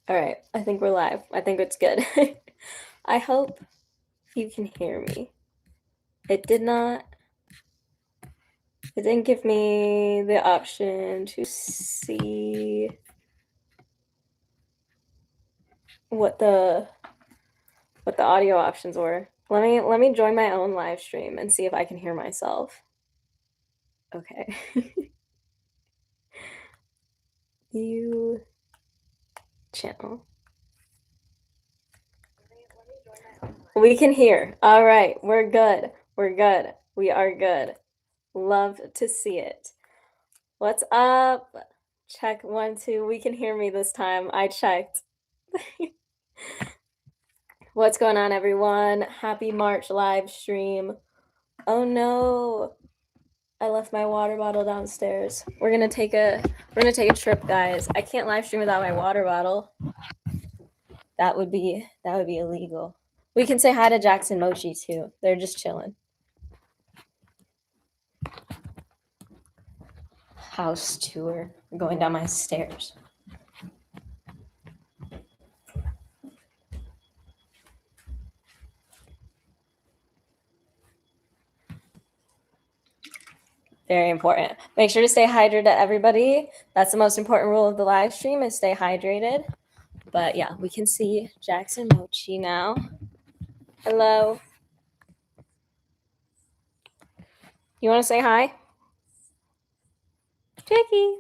All right, I think we're live. I think it's good. I hope you can hear me. It didn't give me the option to see what the audio options were. Let me join my own live stream and see if I can hear myself. Okay. You channel. We can hear. All right, we're good. We're good. We are good. Love to see it. What's up? Check 1, 2. We can hear me this time. I checked. What's going on, everyone? Happy March live stream. Oh no, I left my water bottle downstairs. We're gonna take a trip, guys. I can't live stream without my water bottle. That would be illegal. We can say hi to Jackson Mochi too. They're just chilling. House tour. We're going down my stairs. Very important. Make sure to stay hydrated, everybody. That's the most important rule of the live stream, is stay hydrated. But yeah, we can see Jackson Mochi now. Hello. You want to say hi? Jackie,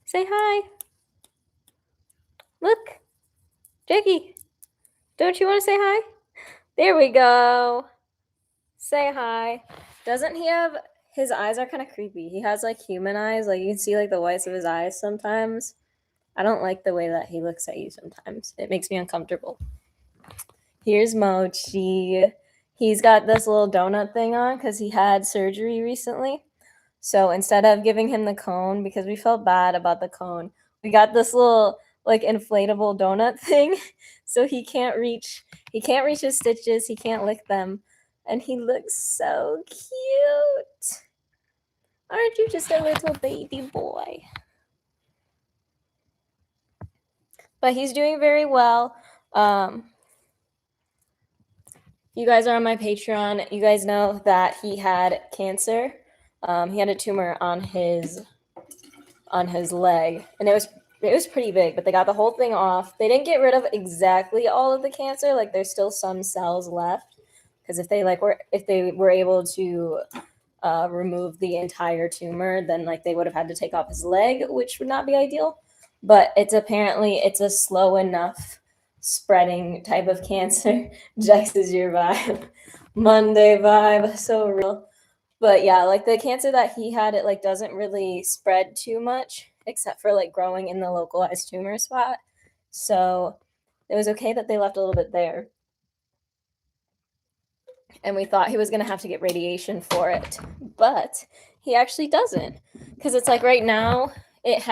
say hi. Look, Jackie, don't you want to say hi? There we go. Say hi. Doesn't he have, his eyes are kind of creepy. He has like human eyes. Like you can see like the whites of his eyes sometimes. I don't like the way that he looks at you sometimes. It makes me uncomfortable. Here's Mochi. He's got this little donut thing on because he had surgery recently. So instead of giving him the cone, because we felt bad about the cone, we got this little like inflatable donut thing. So he can't reach his stitches, he can't lick them. And he looks so cute. Aren't you just a little baby boy? But he's doing very well. You guys are on my Patreon. You guys know that he had cancer. He had a tumor on his leg, and it was pretty big, but they got the whole thing off. They didn't get rid of exactly all of the cancer. Like there's still some cells left, because if they were able to remove the entire tumor, then like they would have had to take off his leg, which would not be ideal. But it's a slow enough spreading type of cancer. Jex is your vibe. Monday vibe, so real. But yeah, like the cancer that he had, it like doesn't really spread too much, except for like growing in the localized tumor spot. So it was okay that they left a little bit there. And we thought he was going to have to get radiation for it, but he actually doesn't, because it's like right now it's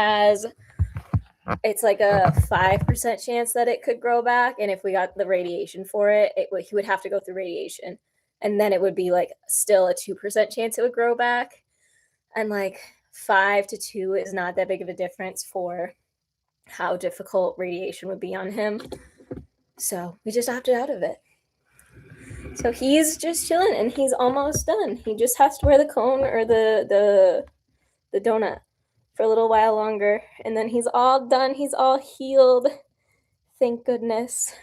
like a 5% chance that it could grow back, and if we got the radiation for it, he would have to go through radiation, and then it would be like still a 2% chance it would grow back, and like 5 to 2 is not that big of a difference for how difficult radiation would be on him. So we just opted out of it. So he's just chilling, and he's almost done. He just has to wear the cone or the donut for a little while longer, and then he's all done. He's all healed. Thank goodness.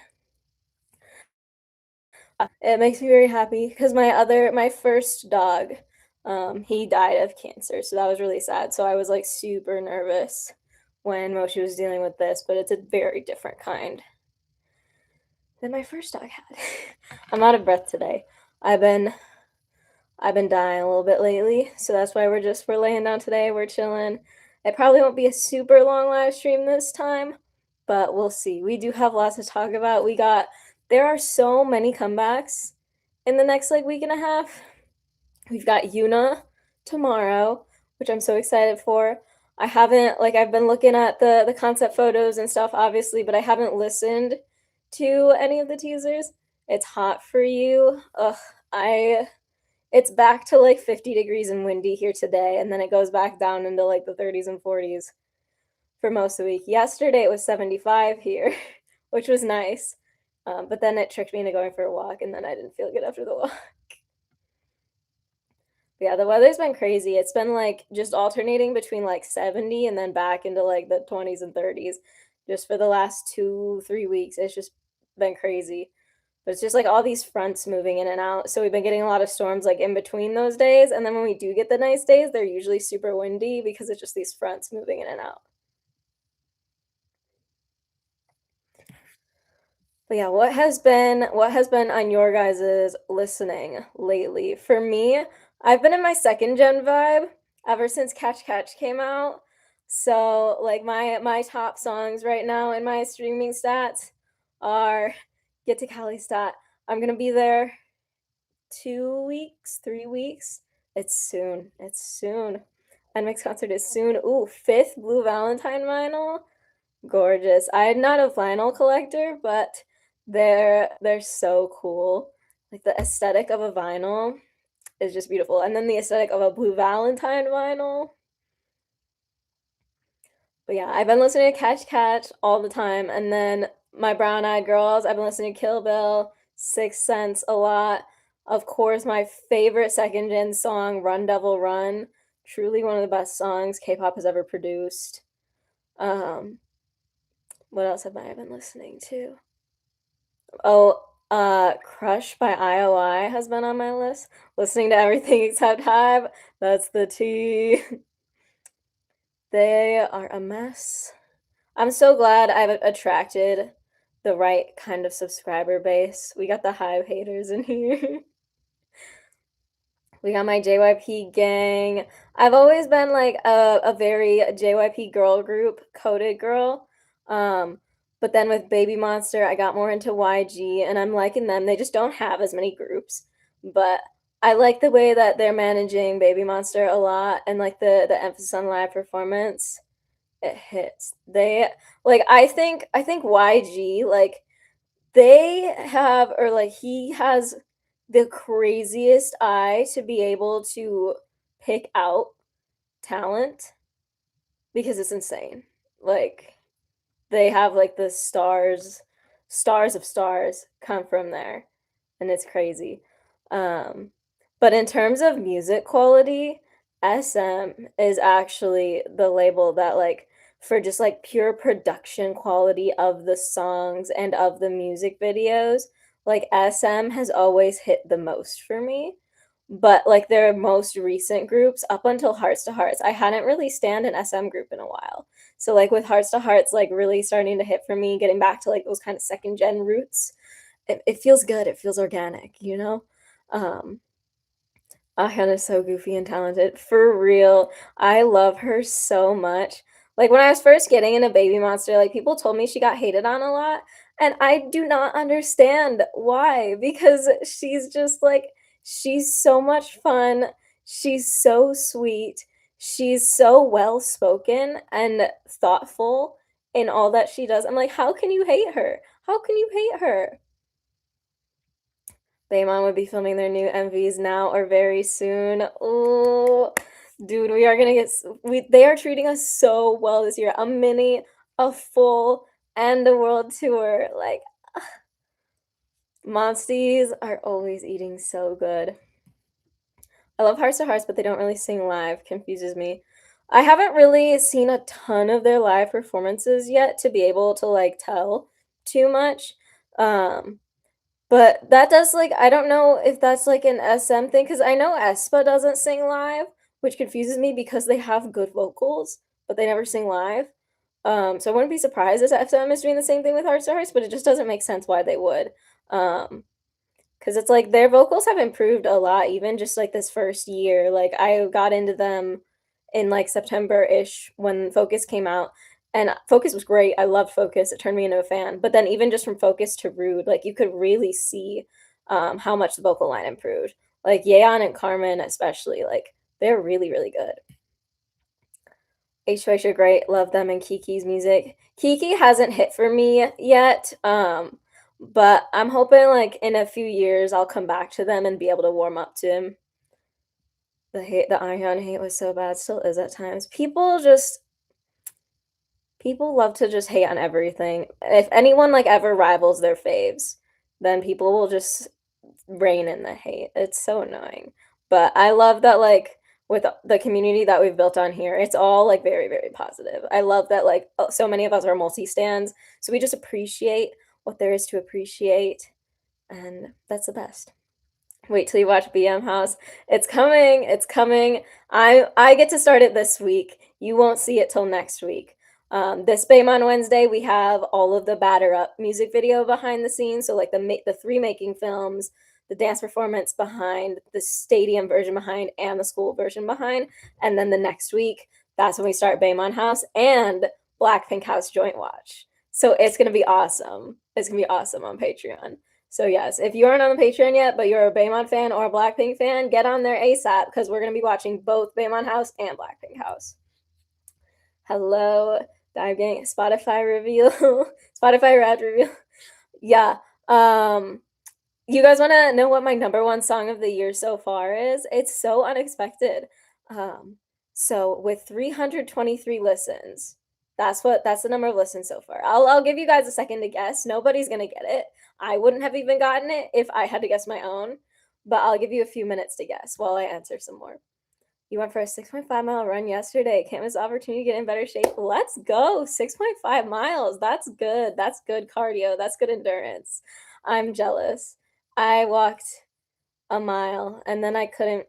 It makes me very happy because my first dog, he died of cancer, so that was really sad. So I was like super nervous when Mochi was dealing with this, but it's a very different kind than my first dog had. I'm out of breath today. I've been dying a little bit lately, so that's why we're laying down today. We're chilling. It probably won't be a super long live stream this time, but we'll see. We do have lots to talk about. There are so many comebacks in the next like week and a half. We've got Yuna tomorrow, which I'm so excited for. I've been looking at the concept photos and stuff, obviously, but I haven't listened to any of the teasers. It's hot for you. It's back to like 50 degrees and windy here today, and then it goes back down into like the 30s and 40s for most of the week. Yesterday it was 75 here, which was nice. But then it tricked me into going for a walk, and then I didn't feel good after the walk. Yeah, the weather's been crazy. It's been like just alternating between like 70 and then back into like the 20s and 30s just for the last 2, 3 weeks. It's just been crazy. But it's just like all these fronts moving in and out. So we've been getting a lot of storms like in between those days. And then when we do get the nice days, they're usually super windy because it's just these fronts moving in and out. But yeah, what has been on your guys' listening lately? For me, I've been in my second gen vibe ever since Catch Catch came out. So like my top songs right now in my streaming stats are Get to Cali Stat. I'm gonna be there 2 weeks, 3 weeks. It's soon. It's soon. NMIX concert is soon. Ooh, fifth Blue Valentine vinyl. Gorgeous. I'm not a vinyl collector, but they're so cool. Like the aesthetic of a vinyl is just beautiful. And then the aesthetic of a Blue Valentine vinyl. But yeah, I've been listening to Catch Catch all the time. And then my Brown Eyed Girls, I've been listening to Kill Bill, Sixth Sense a lot. Of course, my favorite second gen song, Run Devil Run. Truly one of the best songs K-pop has ever produced. Um, what else have I been listening to? Oh, Crush by IOI has been on my list. Listening to everything except Hive. That's the T. They are a mess. I'm so glad I've attracted the right kind of subscriber base. We got the Hive haters in here. We got my JYP gang. I've always been like a very JYP girl group, coded girl. But then with Baby Monster, I got more into YG and I'm liking them. They just don't have as many groups. But I like the way that they're managing Baby Monster a lot and like the emphasis on live performance. It hits. They like I think YG like they have or like he has the craziest eye to be able to pick out talent because it's insane. Like they have like the stars of stars come from there and it's crazy. Um but in terms of music quality, SM is actually the label that like for just like pure production quality of the songs and of the music videos, like SM has always hit the most for me. But like their most recent groups up until Hearts to Hearts, I hadn't really stand an SM group in a while. So like with Hearts to Hearts like really starting to hit for me, getting back to like those kind of second gen roots, it feels good. It feels organic, you know? Um, Ahyeon is so goofy and talented. For real. I love her so much. Like when I was first getting into Baby Monster, like people told me she got hated on a lot. And I do not understand why. Because she's just like, she's so much fun. She's so sweet. She's so well spoken and thoughtful in all that she does. I'm like, how can you hate her? How can you hate her? Baemon would be filming their new MVs now or very soon. Oh, dude, we are gonna get they are treating us so well this year. A mini, a full, and a world tour. Like Monsties are always eating so good. I love Hearts to Hearts, but they don't really sing live. Confuses me. I haven't really seen a ton of their live performances yet to be able to like tell too much. Um, But that does like I don't know if that's like an SM thing because I know aespa doesn't sing live, which confuses me because they have good vocals, but they never sing live. So I wouldn't be surprised if SM is doing the same thing with Hearts to Hearts, but it just doesn't make sense why they would. Um, because it's like their vocals have improved a lot, even just like this first year. Like I got into them in like September-ish when Focus came out. And Focus was great. I loved Focus. It turned me into a fan. But then even just from Focus to Rude, like you could really see how much the vocal line improved. Like Yeon and Carmen especially, like they're really, really good. H-Twice are great. Love them and Kiki's music. Kiki hasn't hit for me yet. But I'm hoping like in a few years I'll come back to them and be able to warm up to him. The Ion hate was so bad, still is at times. People love to just hate on everything. If anyone like ever rivals their faves, then people will just rein in the hate. It's so annoying. But I love that like with the community that we've built on here, it's all like very, very positive. I love that like so many of us are multi stands, so we just appreciate what there is to appreciate, and that's the best. Wait till you watch BM House. It's coming. It's coming. I get to start it this week. You won't see it till next week. This BAME on Wednesday, we have all of the Batter Up music video behind the scenes. So like the three making films, the dance performance behind, the stadium version behind, and the school version behind. And then the next week, that's when we start BAME on House and Blackpink House joint watch. So it's gonna be awesome. It's gonna be awesome on Patreon. So yes, if you aren't on the Patreon yet, but you're a Baemon fan or a Blackpink fan, get on there ASAP because we're gonna be watching both Baemon House and Blackpink House. Hello, Dive Gang. Spotify reveal. Spotify Rad reveal. Yeah. You guys want to know what my number one song of the year so far is? It's so unexpected. So with 323 listens, that's the number of listens so far. I'll give you guys a second to guess. Nobody's gonna get it. I wouldn't have even gotten it if I had to guess my own, but I'll give you a few minutes to guess while I answer some more. You went for a 6.5-mile run yesterday. Can't miss the opportunity to get in better shape. Let's go. 6.5 miles. That's good. That's good cardio. That's good endurance. I'm jealous. I walked a mile and then I couldn't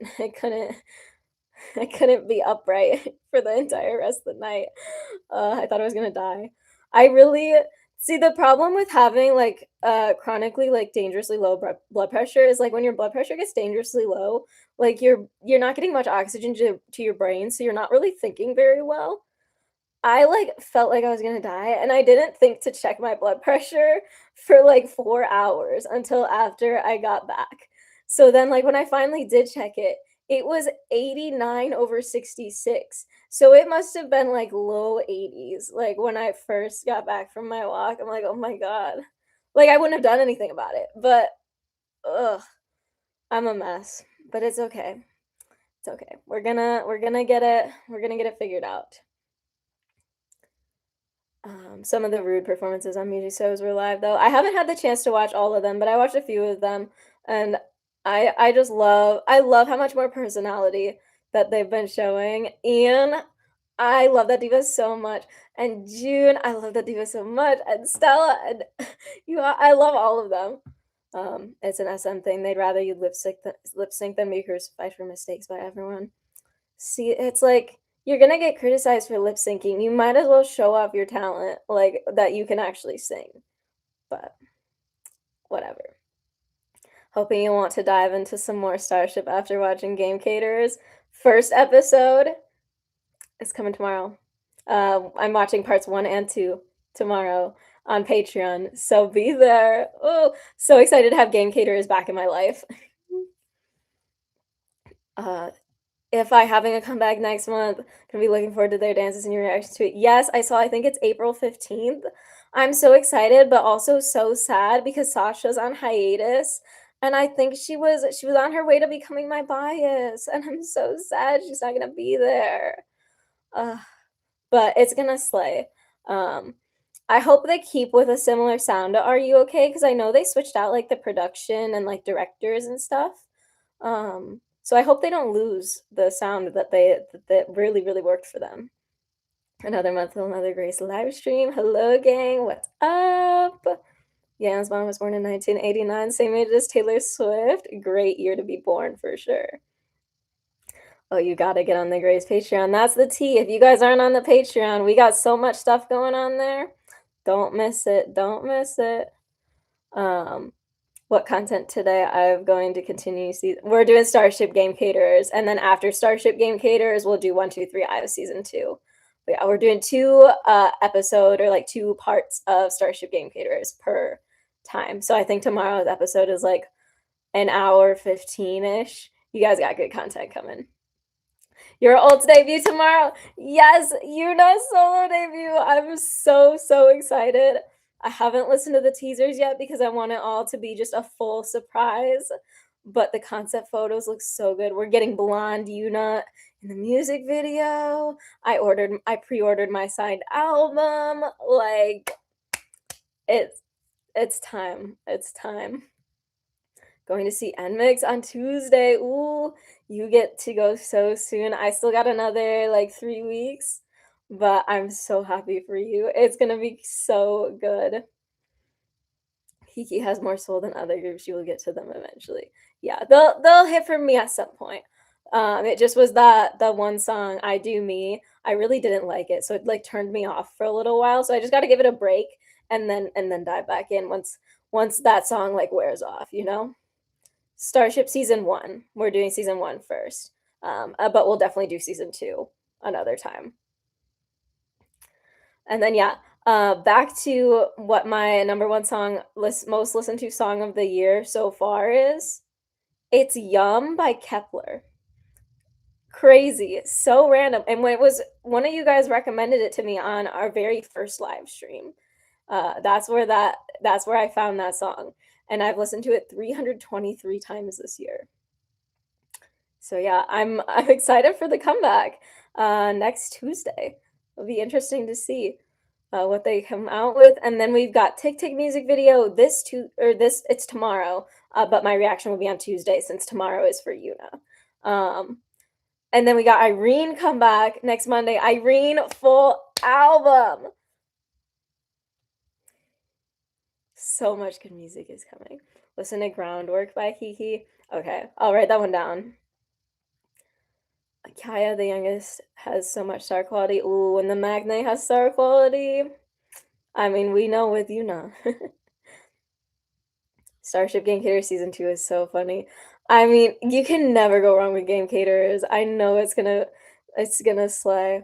be upright for the entire rest of the night. I thought I was gonna die. I really see the problem with having like chronically like dangerously low blood pressure is like when your blood pressure gets dangerously low, like you're not getting much oxygen to your brain, so you're not really thinking very well. I like felt like I was gonna die, and I didn't think to check my blood pressure for like 4 hours until after I got back. So then, like when I finally did check it, it was 89/66. So it must have been like low 80s. Like when I first got back from my walk, I'm like, oh my god, like I wouldn't have done anything about it. But ugh, I'm a mess. But it's okay. It's okay. We're gonna get it. We're gonna get it figured out. Some of the rude performances on Mochi shows were live though. I haven't had the chance to watch all of them, but I watched a few of them, and I just I love how much more personality that they've been showing. And I love that diva so much. And June, I love that diva so much. And Stella, and I love all of them. It's an SM thing. They'd rather you lip sync than be crucified for mistakes by everyone. See, it's like you're gonna get criticized for lip syncing. You might as well show off your talent, like that you can actually sing. But whatever. Hoping you want to dive into some more Starship after watching Game Caterers. First episode is coming tomorrow. I'm watching parts 1 and 2 tomorrow on Patreon, so be there. Oh, so excited to have Game Caterers back in my life. If I having a comeback next month, gonna be looking forward to their dances and your reactions to it. Yes, I saw. I think it's April 15th. I'm so excited, but also so sad because Sasha's on hiatus, and I think she was on her way to becoming my bias, and I'm so sad she's not gonna be there. But it's gonna slay. I hope they keep with a similar sound to Are You Okay? Because I know they switched out like the production and like directors and stuff. So I hope they don't lose the sound that really, really worked for them. Another month, another Grace live stream. Hello, gang. What's up? Yana's mom was born in 1989, same age as Taylor Swift. Great year to be born for sure. Oh, you gotta get on the Grace Patreon. That's the tea. If you guys aren't on the Patreon, we got so much stuff going on there. Don't miss it. Don't miss it. What content today? I'm going to continue. We're doing Starship Game Caterers, and then after Starship Game Caterers, we'll do 1, 2, 3 out of season 2. But yeah, we're doing 2 episode or like 2 parts of Starship Game Caterers per time. So I think tomorrow's episode is like an hour 15-ish. You guys got good content coming. Your ult's debut tomorrow. Yes, Yuna's solo debut. I'm so excited. I haven't listened to the teasers yet because I want it all to be just a full surprise. But the concept photos look so good. We're getting blonde Yuna in the music video. I pre-ordered my signed album. Like it's it's time. It's time. Going to see NMIX on Tuesday. Ooh, you get to go so soon. I still got another like 3 weeks, but I'm so happy for you. It's gonna be so good. Kiki has more soul than other groups. You will get to them eventually. Yeah, they'll hit for me at some point. It just was that the one song "I Do Me." I really didn't like it, so it like turned me off for a little while. So I just got to give it a break and then dive back in once that song like wears off. You know, Starship season one. We're doing season one first, but we'll definitely do season two another time. And then yeah, back to what my number one song most listened to song of the year so far is. It's "Yum" by Kepler. Crazy, so random. And when it was one of you guys recommended it to me on our very first live stream. That's where I found that song, and I've listened to it 323 times this year. So yeah, I'm excited for the comeback next Tuesday. It'll be interesting to see what they come out with. And then we've got Tick Tick music video it's tomorrow, but my reaction will be on Tuesday since tomorrow is for Yuna. And then we got Irene come back next Monday. Irene full album. So much good music is coming. Listen to Groundwork by Kiki. Okay, I'll write that one down. Kaya, the youngest, has so much star quality. Ooh, and the Magne has star quality. I mean, we know with Yuna. Starship Game Cater Season 2 is so funny. I mean, you can never go wrong with Game Caterers. I know it's gonna slay.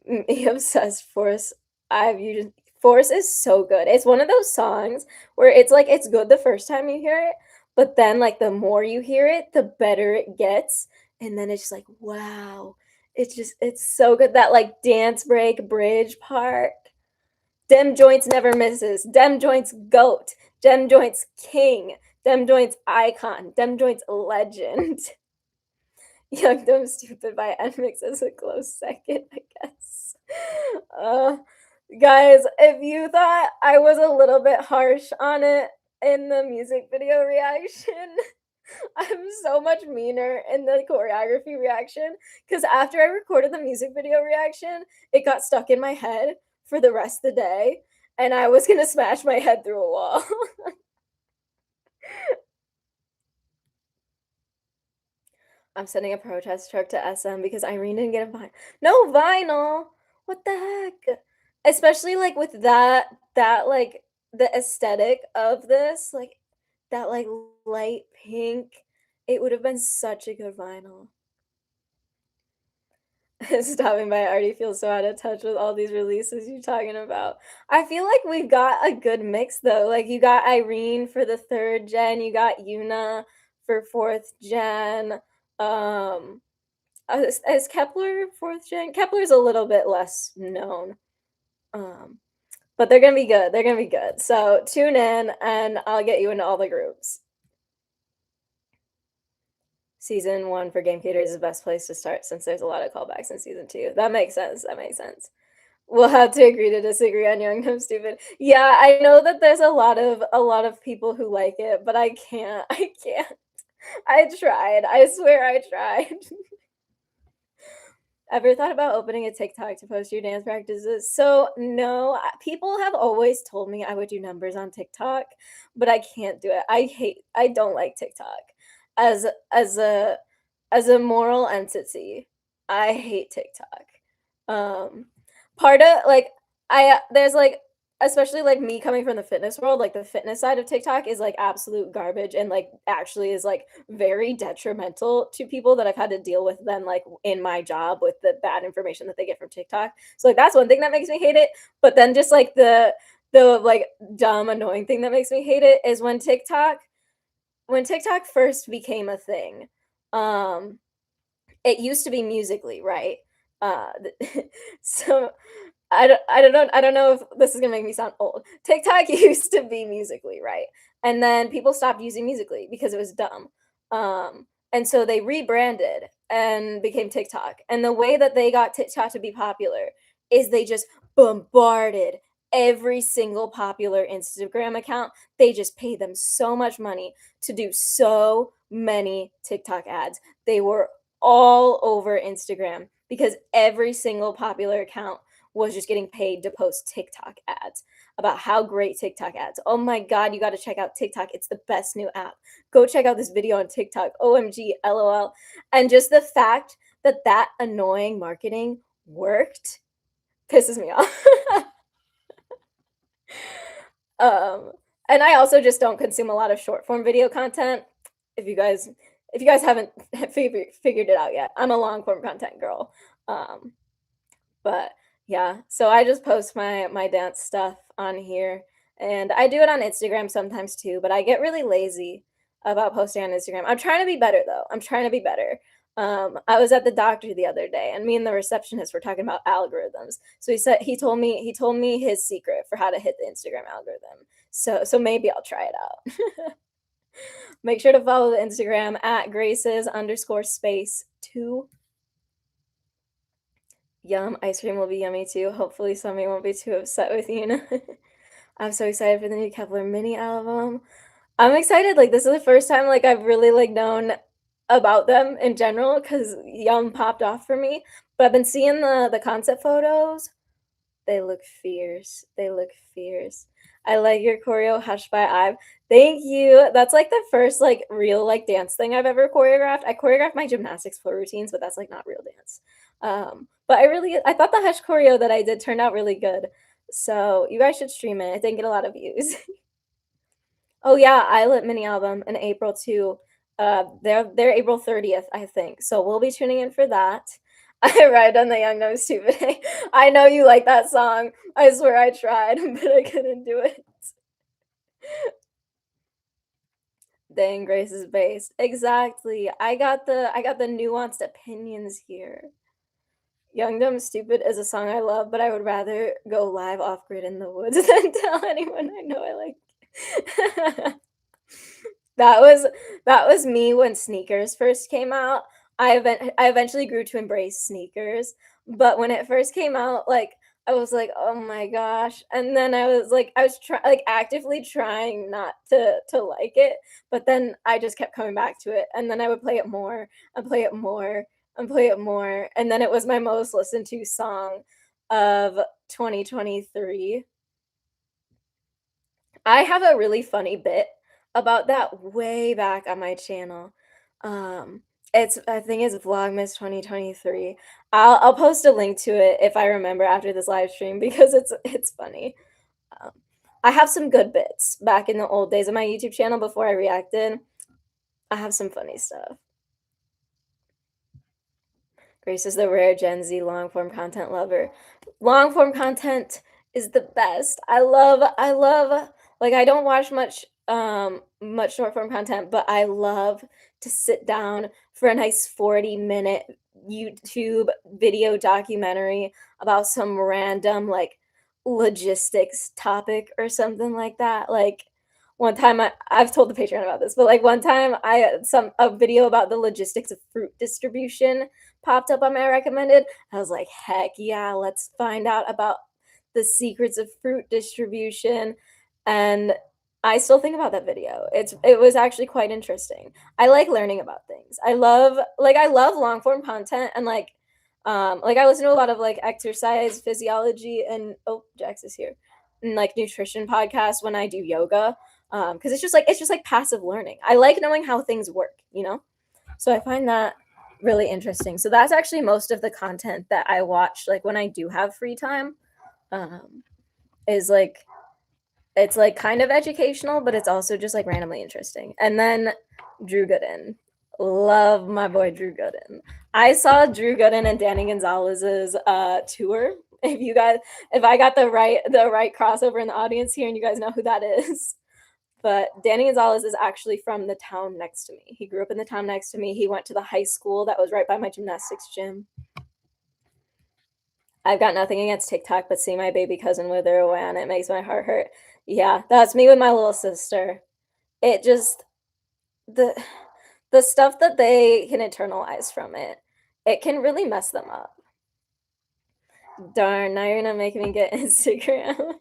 Me obsessed Force. I've used Force is so good. It's one of those songs where it's like it's good the first time you hear it, but then like the more you hear it, the better it gets. And then it's just like, wow. It's so good. That like dance break bridge part. Dem joints never misses. Dem joints goat. Dem joints king. Dem joints icon. Dem joints legend. Young Dumb Stupid by NMIX is a close second, I guess. Uh, guys, if you thought I was a little bit harsh on it in the music video reaction, I'm so much meaner in the choreography reaction because after I recorded the music video reaction, it got stuck in my head for the rest of the day, and I was gonna smash my head through a wall. I'm sending a protest truck to SM because Irene didn't get a vinyl. No vinyl. What the heck? Especially like with that like the aesthetic of this, like that like light pink. It would have been such a good vinyl. Stopping by, I already feel so out of touch with all these releases you're talking about. I feel like we've got a good mix though. Like you got Irene for the third gen, you got Yuna for fourth gen. Um, is Kepler fourth gen? Kepler's a little bit less known. Um, but they're gonna be good. They're gonna be good. So tune in and I'll get you into all the groups. Season one for Game Cater is the best place to start since there's a lot of callbacks in season two. That makes sense. That makes sense. We'll have to agree to disagree on Young Dumb Stupid. Yeah, I know that there's a lot of people who like it, but I can't. I can't. I tried. I swear I tried. Ever thought about opening a TikTok to post your dance practices? So no, people have always told me I would do numbers on TikTok, but I can't do it. I don't like TikTok as as a as a moral entity. I hate TikTok. Um, part of like there's like especially like me coming from the fitness world, like the fitness side of TikTok is like absolute garbage and like actually is like very detrimental to people that I've had to deal with then like in my job with the bad information that they get from TikTok. So like that's one thing that makes me hate it. But then just like the like dumb annoying thing that makes me hate it is when TikTok first became a thing. Um it used to be Musically, right? Uh, so I don't know if this is gonna make me sound old. TikTok used to be Musically, right? And then people stopped using Musically because it was dumb. And so they rebranded and became TikTok. And the way that they got TikTok to be popular is they just bombarded every single popular Instagram account. They just paid them so much money to do so many TikTok ads. They were all over Instagram because every single popular account was just getting paid to post TikTok ads about how great TikTok ads. Oh my God, you got to check out TikTok. It's the best new app. Go check out this video on TikTok. OMG, LOL. And just the fact that that annoying marketing worked pisses me off. um, and I also just don't consume a lot of short form video content. If you guys haven't figured it out yet, I'm a long form content girl. Um, But yeah, so I just post my dance stuff on here, and I do it on Instagram sometimes too, but I get really lazy about posting on Instagram. I'm trying to be better though. I'm trying to be better. I was at the doctor the other day, and me and the receptionist were talking about algorithms. So he told me his secret for how to hit the Instagram algorithm. So maybe I'll try it out. Make sure to follow the Instagram at Graces_space 2. Yum, ice cream will be yummy too. Hopefully somebody won't be too upset with you. I'm so excited for the new Kepler mini album. I'm excited, like, this is the first time, like, I've really, like, known about them in general because Yum popped off for me, but I've been seeing the concept photos. They look fierce. They look fierce. I like your choreo, Hush by Ive. Thank you. That's like the first like real like dance thing I've ever choreographed. I choreographed my gymnastics floor routines, but that's like not real dance. But I thought the Hush choreo that I did turned out really good. So you guys should stream it. It didn't get a lot of views. Oh yeah, Islet mini album in April too. They're April 30th, I think. So we'll be tuning in for that. I ride on the Young Dumb Stupid. I know you like that song. I swear I tried, but I couldn't do it. Dang, Grace's bass. Exactly. I got the nuanced opinions here. Young Dumb Stupid is a song I love, but I would rather go live off grid in the woods than tell anyone I know I like. That was me when sneakers first came out. I eventually grew to embrace sneakers, but when it first came out, like I was like, "Oh my gosh." And then I was like actively trying not to like it, but then I just kept coming back to it, and then I would play it more and play it more and play it more, and then it was my most listened to song of 2023. I have a really funny bit about that way back on my channel. Um, I think it's Vlogmas 2023. I'll post a link to it if I remember after this live stream because it's funny. Um, I have some good bits back in the old days of my YouTube channel before I reacted. I have some funny stuff. Grace is the rare Gen Z long form content lover. Long form content is the best. I love like I don't watch much short form content, but I love to sit down for a nice 40-minute YouTube video documentary about some random like logistics topic or something like that. Like one time I've told the Patreon about this, but like one time some a video about the logistics of fruit distribution popped up on my recommended. I was like, heck yeah, let's find out about the secrets of fruit distribution. And I still think about that video. It was actually quite interesting. I like learning about things. I love long form content and like I listen to a lot of like exercise physiology and oh Jax is here and like nutrition podcasts when I do yoga. Because it's just like passive learning. I like knowing how things work, you know? So I find that really interesting. So that's actually most of the content that I watch like when I do have free time. Um, is like it's like kind of educational, but it's also just like randomly interesting. And then Drew Gooden. Love my boy Drew Gooden. I saw Drew Gooden and Danny Gonzalez's tour. If I got the right crossover in the audience here and you guys know who that is. But Danny Gonzalez is actually from the town next to me. He grew up in the town next to me. He went to the high school that was right by my gymnastics gym. I've got nothing against TikTok, but seeing my baby cousin wither away on it makes my heart hurt. Yeah, that's me with my little sister. It just the the stuff that they can internalize from it, it can really mess them up. Darn, now you're gonna make me get Instagram.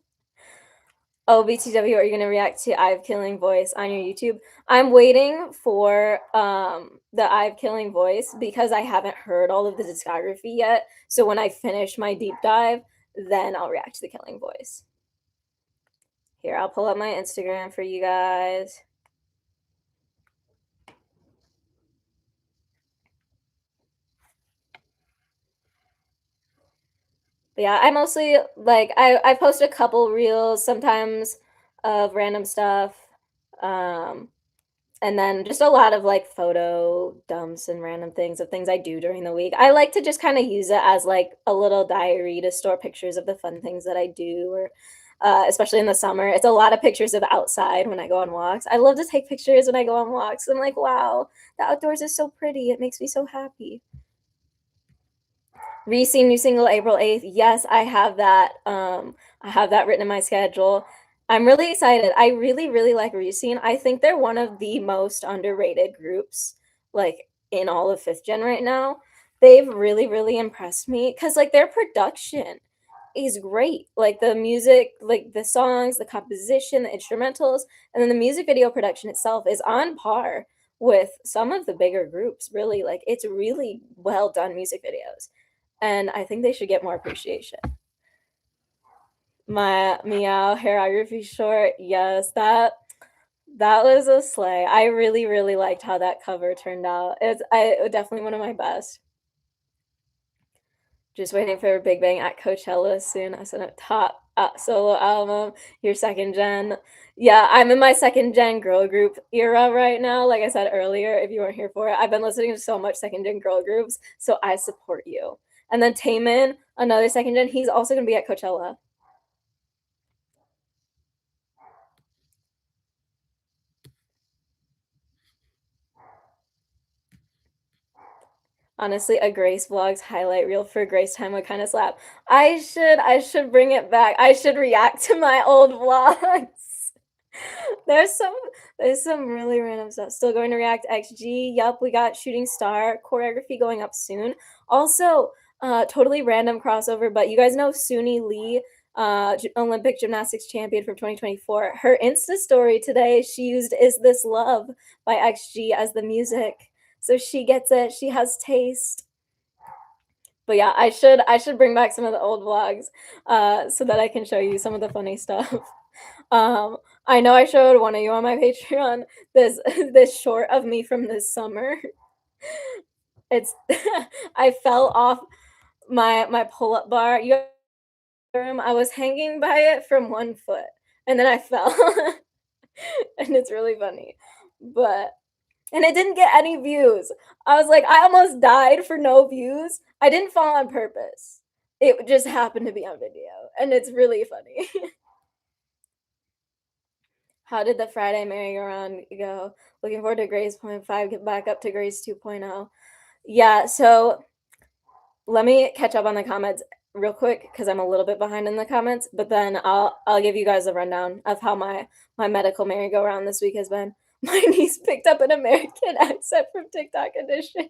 Oh, BTW, are you gonna react to I've Killing Voice on your YouTube? I'm waiting for the I've Killing Voice because I haven't heard all of the discography yet. So when I finish my deep dive, then I'll react to the Killing Voice. Here, I'll pull up my Instagram for you guys. But yeah, I mostly like I post a couple reels sometimes of random stuff. Um and then just a lot of like photo dumps and random things of things I do during the week. I like to just kind of use it as like a little diary to store pictures of the fun things that I do or especially in the summer. It's a lot of pictures of outside when I go on walks. I love to take pictures when I go on walks. I'm like, wow, the outdoors is so pretty. It makes me so happy. Reese new single April 8th. Yes, I have that written in my schedule. I'm really excited. I really, really like Reese. I think they're one of the most underrated groups, like in all of fifth gen right now. They've really, really impressed me because like their production is great. Like the music, like the songs, the composition, the instrumentals, and then the music video production itself is on par with some of the bigger groups, really. Like it's really well done music videos. And I think they should get more appreciation. My meow hairography short, yes, that was a slay. I really, really liked how that cover turned out. Definitely one of my best. Just waiting for Big Bang at Coachella soon. I said top solo album, your second gen. Yeah, I'm in my second gen girl group era right now. Like I said earlier, if you weren't here for it, I've been listening to so much second gen girl groups, so I support you. And then Taemin, another second gen, he's also gonna be at Coachella. Honestly, a Grace Vlogs highlight reel for Grace time would kind of slap. I should bring it back. I should react to my old vlogs. There's some there's some really random stuff. Still going to react XG. Yup, we got Shooting Star choreography going up soon. Also, totally random crossover, but you guys know Suni Lee, Olympic gymnastics champion from 2024. Her Insta story today, she used Is This Love by XG as the music. So she gets it. She has taste. But yeah, I should bring back some of the old vlogs so that I can show you some of the funny stuff. Um, I know I showed one of you on my Patreon this this short of me from this summer. It's I fell off my pull-up bar. You room. I was hanging by it from one foot and then I fell. And it's really funny. But and it didn't get any views. I was like, I almost died for no views. I didn't fall on purpose. It just happened to be on video, and it's really funny. How did the Friday merry-go-round go? Looking forward to Grades point 5, get back up to Grades 2.0. Yeah, so let me catch up on the comments real quick because I'm a little bit behind in the comments, but then I'll give you guys a rundown of how my medical merry-go-round this week has been. My niece picked up an American accent from TikTok edition.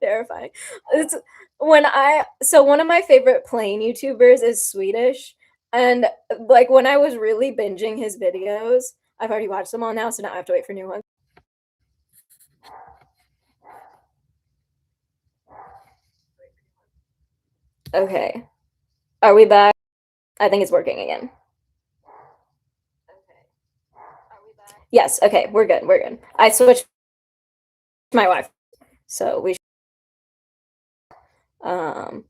Terrifying. It's when I so one of my favorite plane YouTubers is Swedish, and like when I was really binging his videos, I've already watched them all now, so now I have to wait for new ones. Okay. Are we back? I think it's working again. Yes, okay, we're good. We're good. I switched my Wi-Fi. So we um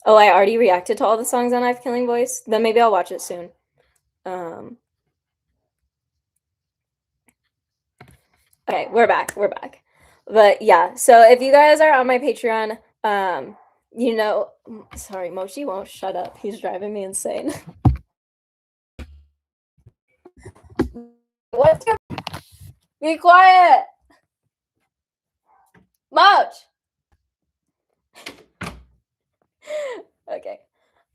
oh, I already reacted to all the songs on I've Killing Voice. Then maybe I'll watch it soon. Um Okay, we're back. We're back. But yeah, so if you guys are on my Patreon, you know, sorry, Mochi won't shut up. He's driving me insane. What's your be quiet, Moch? Okay.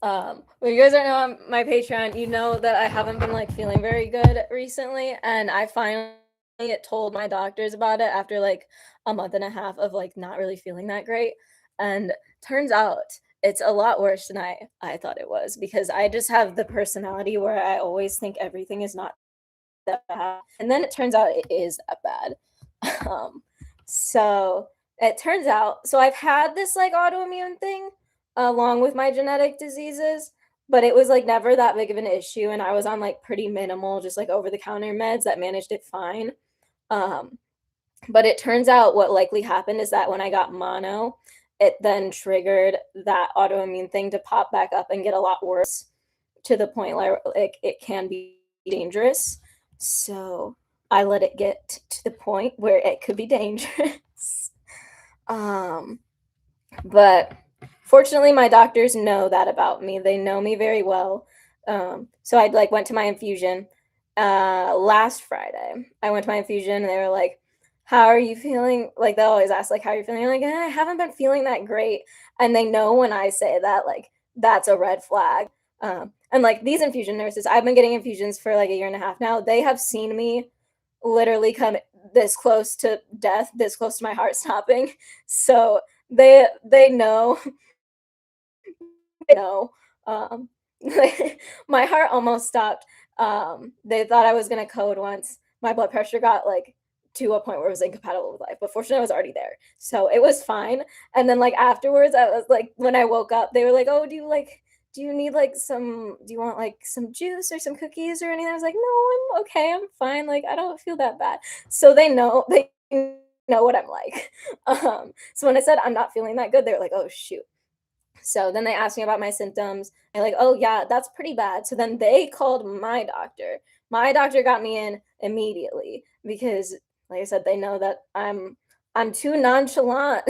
When you guys don't know on my Patreon, you know that I haven't been like feeling very good recently, and I finally told my doctors about it after like a month and a half of like not really feeling that great. And turns out it's a lot worse than I thought it was, because I just have the personality where I always think everything is not that bad. And then it turns out it is that bad. Um, so it turns out, so I've had this like autoimmune thing along with my genetic diseases, but it was like never that big of an issue. And I was on like pretty minimal, just like over the counter meds that managed it fine. Um, but it turns out what likely happened is that when I got mono, it then triggered that autoimmune thing to pop back up and get a lot worse, to the point where like it can be dangerous. So I let it get to the point where it could be dangerous. um, but fortunately, my doctors know that about me. They know me very well. So I like went to my infusion last Friday. I went to my infusion and they were like, "How are you feeling?" Like they always ask, like, "How are you feeling?" I'm like, I haven't been feeling that great. And they know when I say that, like, that's a red flag. And like these infusion nurses, I've been getting infusions for like a year and a half now. They have seen me literally come this close to death, this close to my heart stopping. So they know, they know. Um, my heart almost stopped. They thought I was gonna code once. My blood pressure got like to a point where it was incompatible with life, but fortunately I was already there, so it was fine. And then like afterwards, I was like, when I woke up, they were like, "Oh, do you need like some? Do you want like some juice or some cookies or anything?" I was like, "No, I'm okay. I'm fine. Like I don't feel that bad." So they know what I'm like. So when I said I'm not feeling that good, they were like, "Oh shoot." So then they asked me about my symptoms. I'm like, "Oh yeah, that's pretty bad." So then they called my doctor. My doctor got me in immediately because, like I said, they know that I'm too nonchalant.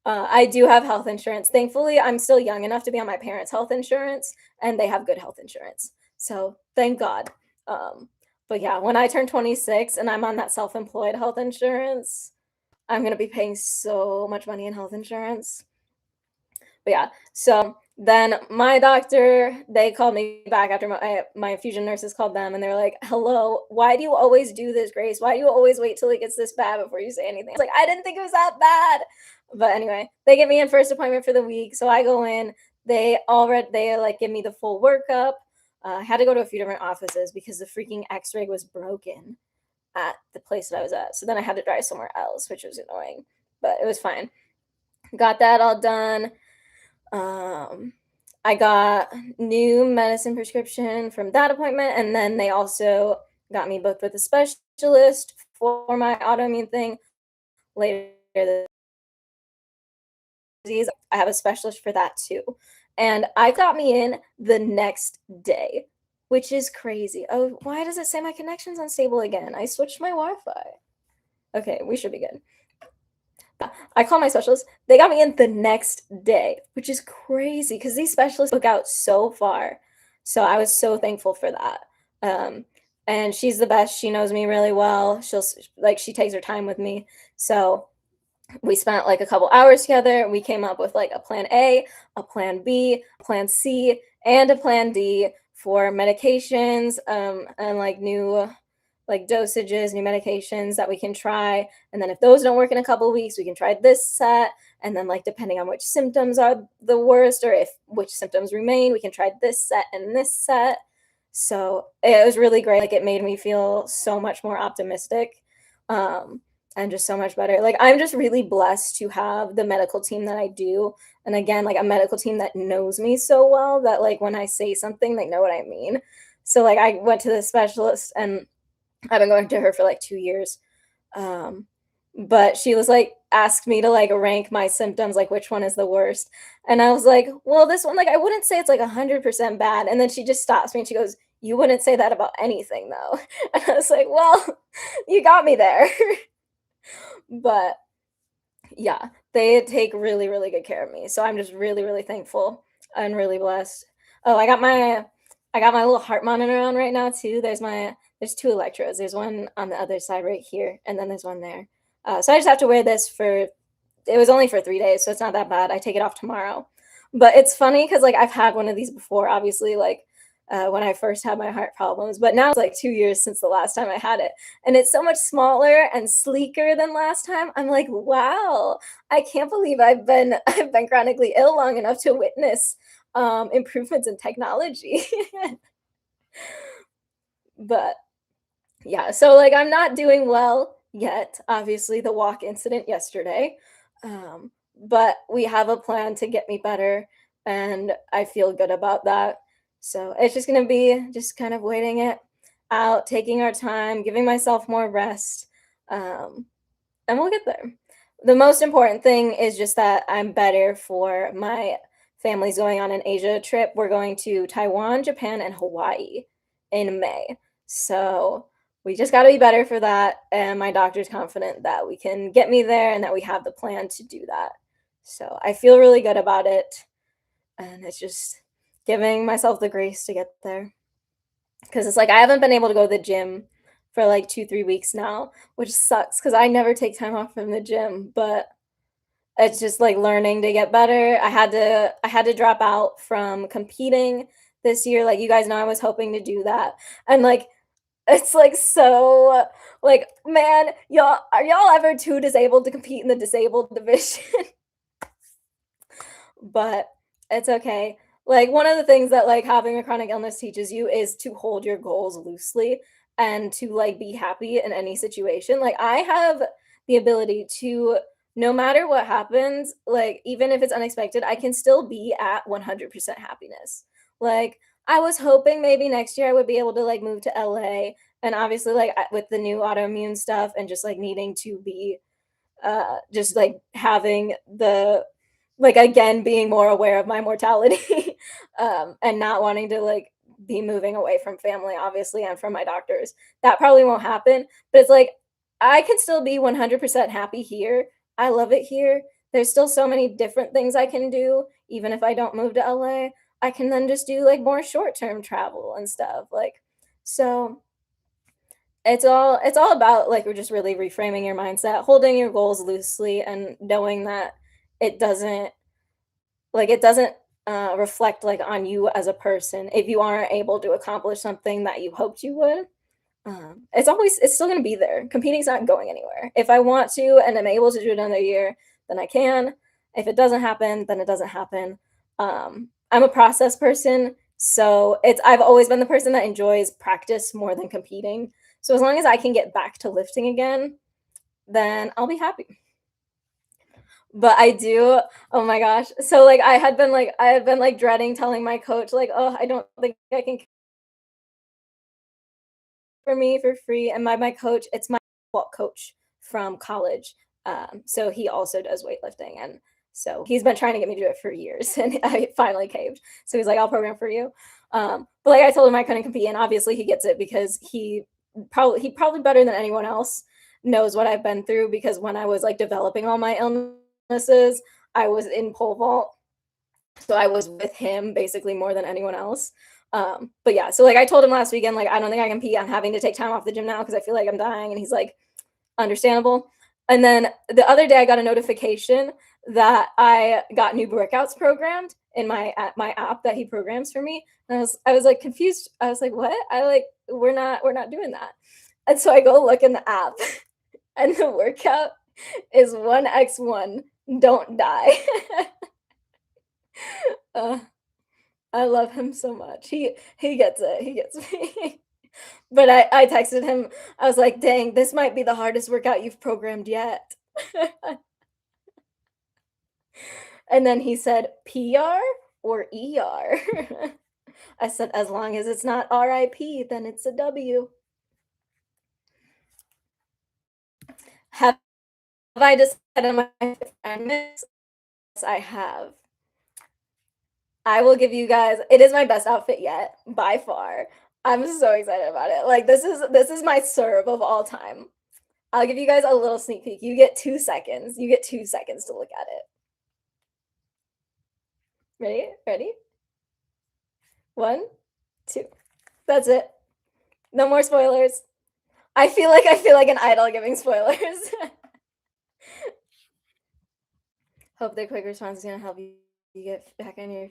I do have health insurance. Thankfully, I'm still young enough to be on my parents' health insurance, and they have good health insurance. So thank God. Um, but yeah, when I turn 26 and I'm on that self-employed health insurance, I'm gonna be paying so much money in health insurance. But yeah, so then my doctor, they called me back after my infusion nurses called them and they're like, "Hello, why do you always do this, Grace? Why do you always wait till it gets this bad before you say anything?" I was like, "I didn't think it was that bad." But anyway, they get me in first appointment for the week. So I go in, they like give me the full workup. I had to go to a few different offices because the freaking x-ray was broken at the place that I was at. So then I had to drive somewhere else, which was annoying, but it was fine. Got that all done. um, I got new medicine prescription from that appointment, and then they also got me booked with a specialist for my autoimmune thing later this disease. I have a specialist for that too. And I got me in the next day, which is crazy. Oh, why does it say my connection's unstable again? I switched my Wi-Fi. Okay, we should be good. I called my specialist. They got me in the next day, which is crazy because these specialists book out so far. So I was so thankful for that. Um, and she's the best. She knows me really well. She takes her time with me. So we spent like a couple hours together. We came up with like a plan A, a plan B, plan C, and a plan D for medications, and like new like dosages, new medications that we can try. And then if those don't work in a couple of weeks, we can try this set. And then like depending on which symptoms are the worst or if which symptoms remain, we can try this set and this set. So it was really great. Like it made me feel so much more optimistic. And just so much better. Like I'm just really blessed to have the medical team that I do. And again, like a medical team that knows me so well that like when I say something, they know what I mean. So like I went to the specialist and I've been going to her for like 2 years. Um, but she was like, asked me to like rank my symptoms, like which one is the worst. And I was like, well, this one, like, I wouldn't say it's like 100% bad. And then she just stops me and she goes, "You wouldn't say that about anything, though." And I was like, well, you got me there. But yeah, they take really, really good care of me. So I'm just really, really thankful and really blessed. Oh, I got my little heart monitor on right now too. There's two electrodes. There's one on the other side right here, and then there's one there. So I just have to wear this for, it was only for 3 days, so it's not that bad. I take it off tomorrow. But it's funny because like I've had one of these before, obviously, like when I first had my heart problems. But now it's like 2 years since the last time I had it, and it's so much smaller and sleeker than last time. I'm like, wow, I can't believe I've been chronically ill long enough to witness improvements in technology. But yeah, so like I'm not doing well yet. Obviously, the walk incident yesterday. But we have a plan to get me better, and I feel good about that. So it's just gonna be just kind of waiting it out, taking our time, giving myself more rest. Um, and we'll get there. The most important thing is just that I'm better for my family's going on an Asia trip. We're going to Taiwan, Japan, and Hawaii in May. So we just got to be better for that. And my doctor's confident that we can get me there and that we have the plan to do that. So I feel really good about it. And it's just giving myself the grace to get there. Because it's like I haven't been able to go to the gym for like 2, 3 weeks now, which sucks because I never take time off from the gym. But it's just like learning to get better. I had to drop out from competing this year. Like you guys know I was hoping to do that. And like it's like so like man, y'all are y'all ever too disabled to compete in the disabled division? But it's okay. Like one of the things that like having a chronic illness teaches you is to hold your goals loosely and to like be happy in any situation. Like I have the ability to no matter what happens, like even if it's unexpected, I can still be at 100% happiness. Like I was hoping maybe next year I would be able to like move to LA, and obviously like with the new autoimmune stuff and just like needing to be just like having the like again being more aware of my mortality and not wanting to like be moving away from family obviously and from my doctors, that probably won't happen. But it's like I can still be 100% happy here. I love it here. There's still so many different things I can do even if I don't move to LA. I can then just do like more short-term travel and stuff like. So it's all about like we're just really reframing your mindset, holding your goals loosely, and knowing that it doesn't it doesn't reflect like on you as a person if you aren't able to accomplish something that you hoped you would. It's still going to be there. Competing's not going anywhere. If I want to and I'm able to do it another year, then I can. If it doesn't happen, then it doesn't happen. I'm a process person, so it's I've always been the person that enjoys practice more than competing. So as long as I can get back to lifting again, then I'll be happy. But I do, oh my gosh. So like I had been like dreading telling my coach like, "Oh, I don't think I can for me for free." And my coach, it's my walk coach from college. So he also does weightlifting, and so he's been trying to get me to do it for years, and I finally caved. So he's like, "I'll program for you." But like I told him I couldn't compete, and obviously he gets it because he probably better than anyone else knows what I've been through because when I was like developing all my illnesses, I was in pole vault, so I was with him basically more than anyone else. But yeah, so like I told him last weekend, like I don't think I can compete. I'm having to take time off the gym now because I feel like I'm dying, and he's like, understandable. And then the other day, I got a notification that I got new workouts programmed in my app that he programs for me. And I was like confused. I was like, what? I like we're not doing that. And so I go look in the app, and the workout is 1x1. Don't die. uh, I love him so much. He gets it. He gets me. But I texted him. I was like, "Dang, this might be the hardest workout you've programmed yet." And then he said, "PR or ER?" I said, "As long as it's not RIP, then it's a W." Have I decided on my friend mix? Yes, I have. I will give you guys it is my best outfit yet, by far. I'm so excited about it. Like this is my serve of all time. I'll give you guys a little sneak peek. You get 2 seconds. You get 2 seconds to look at it. Ready? Ready? 1, 2. That's it. No more spoilers. I feel like an idol giving spoilers. Hope the quick response is gonna help you you get back on your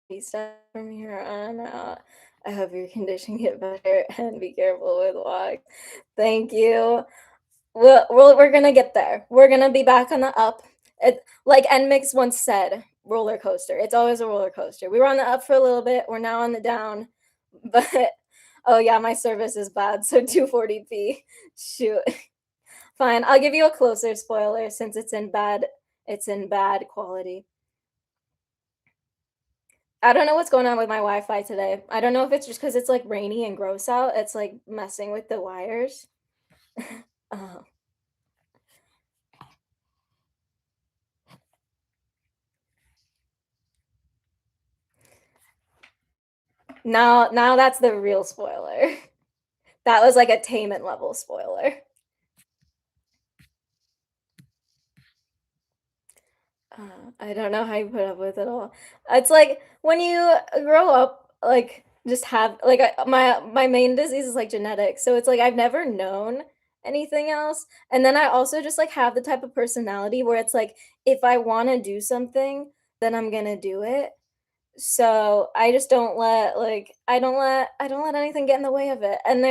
feet stuff from here on out. I hope your condition get better and be careful with walks. Thank you. We're gonna get there. We're gonna be back on the up. It like NMIX once said, roller coaster. It's always a roller coaster. We were on the up for a little bit. We're now on the down. But oh yeah, my service is bad. So 240p. Shoot. Fine. I'll give you a closer spoiler since it's in bad quality. I don't know what's going on with my Wi-Fi today. I don't know if it's just because it's like rainy and gross out. It's like messing with the wires. uh, now that's the real spoiler. That was like attainment level spoiler. I don't know how you put up with it all. It's like when you grow up, like just have like my main disease is like genetic, so it's like I've never known anything else. And then I also just like have the type of personality where it's like if I want to do something, then I'm gonna do it. So I just don't let like I don't let anything get in the way of it. And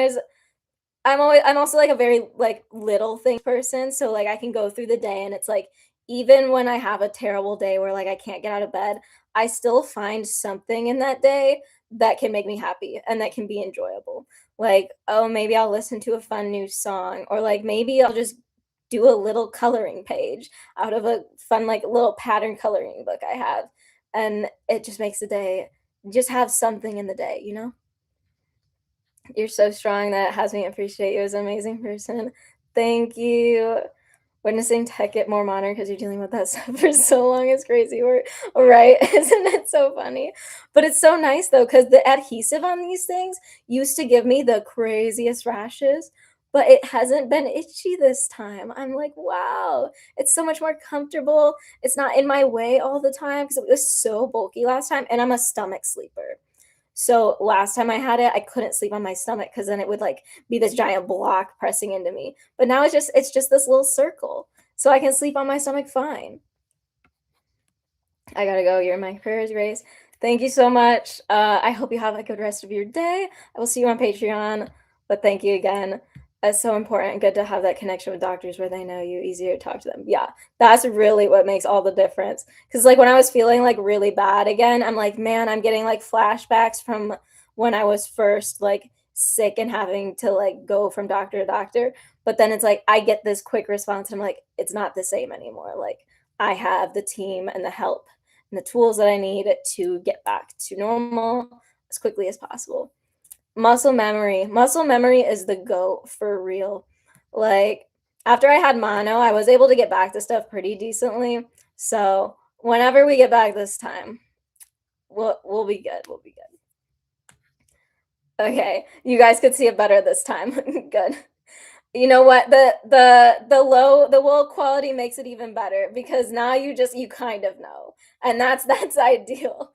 I'm also like a very like little thing person, so like I can go through the day and it's like even when I have a terrible day where like I can't get out of bed, I still find something in that day that can make me happy and that can be enjoyable. Like, oh, maybe I'll listen to a fun new song or like maybe I'll just do a little coloring page out of a fun like little pattern coloring book I have. And it just makes the day just have something in the day, you know? You're so strong. That has me appreciate you as an amazing person. Thank you. Witnessing tech get more modern because you're dealing with that stuff for so long is crazy. We're right. Isn't it so funny? But it's so nice though, because the adhesive on these things used to give me the craziest rashes, but it hasn't been itchy this time. I'm like, wow, it's so much more comfortable. It's not in my way all the time because it was so bulky last time, and I'm a stomach sleeper. So last time I had it, I couldn't sleep on my stomach because then it would like be this giant block pressing into me. But now it's just this little circle. So I can sleep on my stomach fine. I gotta go. You're my prayers, Grace. Thank you so much. I hope you have a good rest of your day. I will see you on Patreon. But thank you again. It's so important. Good to have that connection with doctors where they know you, easier to talk to them. Yeah, that's really what makes all the difference. Because like when I was feeling like really bad again, I'm like, man, I'm getting like flashbacks from when I was first like sick and having to like go from doctor to doctor. But then it's like I get this quick response. And I'm like, it's not the same anymore. Like I have the team and the help and the tools that I need to get back to normal as quickly as possible. Muscle memory. Muscle memory is the GOAT for real. Like after I had mono, I was able to get back to stuff pretty decently. So whenever we get back this time, we'll be good. We'll be good. Okay, you guys could see it better this time. Good. You know what? The low quality makes it even better because now you kind of know. And that's ideal.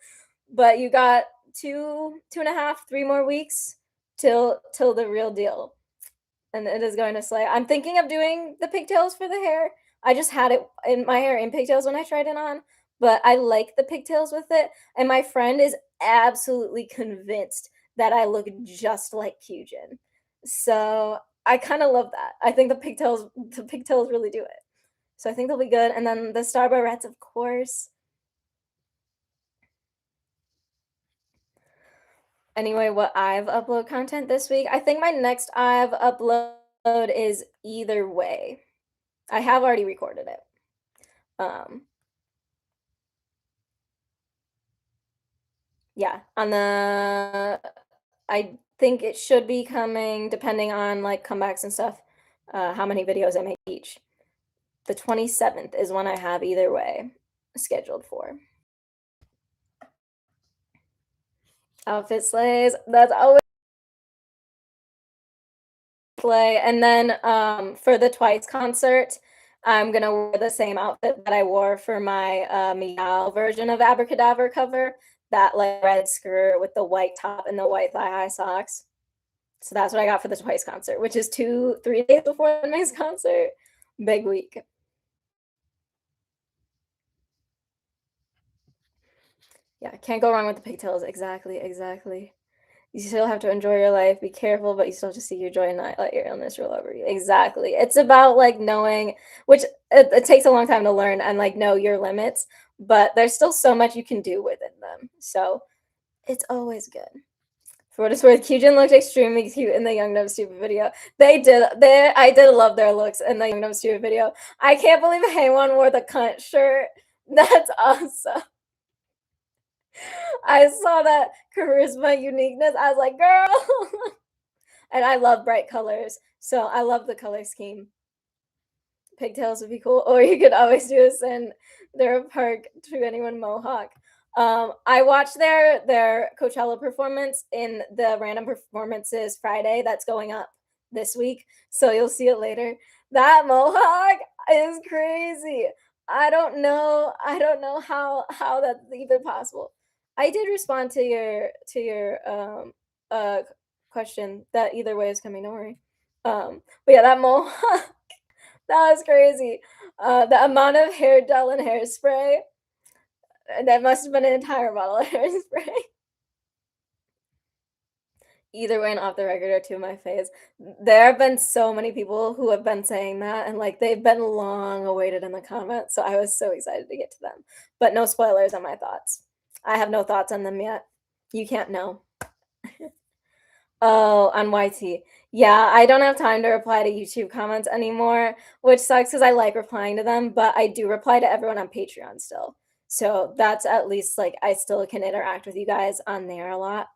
But you got 2.5, 3 more weeks till the real deal. And it is going to slay. I'm thinking of doing the pigtails for the hair. I just had it in my hair in pigtails when I tried it on, but I like the pigtails with it. And my friend is absolutely convinced that I look just like Kyujin. So I kind of love that. I think the pigtails really do it. So I think they'll be good. And then the star barrettes, of course. Anyway, what I've upload content this week, I think my next I've upload is either way. I have already recorded it. Um, yeah, on the I think it should be coming depending on like comebacks and stuff, how many videos I make each. The 27th is when I have either way scheduled for. Outfit slays. That's always play. And then for the Twice concert, I'm gonna wear the same outfit that I wore for my Meow version of Abracadabra cover. That like red skirt with the white top and the white thigh-high socks. So that's what I got for the Twice concert, which is 3 days before the next concert. Big week. Yeah, can't go wrong with the pigtails. Exactly, exactly. You still have to enjoy your life, be careful, but you still have to see your joy and not let your illness rule over you. Exactly. It's about, like, knowing which it takes a long time to learn and, like, know your limits, but there's still so much you can do within them. So, it's always good. For what it's worth, Kyujin looked extremely cute in the Young Numb Stupid video. I did love their looks in the Young Numb Stupid video. I can't believe Haewon wore the cunt shirt. That's awesome. I saw that charisma, uniqueness. I was like, girl. And I love bright colors, so I love the color scheme. Pigtails would be cool, or you could always do a send their park to anyone Mohawk. I watched their Coachella performance in the random performances Friday. That's going up this week, so you'll see it later. That Mohawk is crazy. I don't know how that's even possible. I did respond to your question that either way is coming. Don't worry. But yeah, that Mohawk that was crazy. The amount of hair gel and hairspray, that must have been an entire bottle of hairspray. Either way and off the record are two of my faves. There have been so many people who have been saying that, and like they've been long awaited in the comments. So I was so excited to get to them. But no spoilers on my thoughts. I have no thoughts on them yet. You can't know. Oh, on YT. Yeah, I don't have time to reply to YouTube comments anymore, which sucks because I like replying to them, but I do reply to everyone on Patreon still. So that's at least like I still can interact with you guys on there a lot.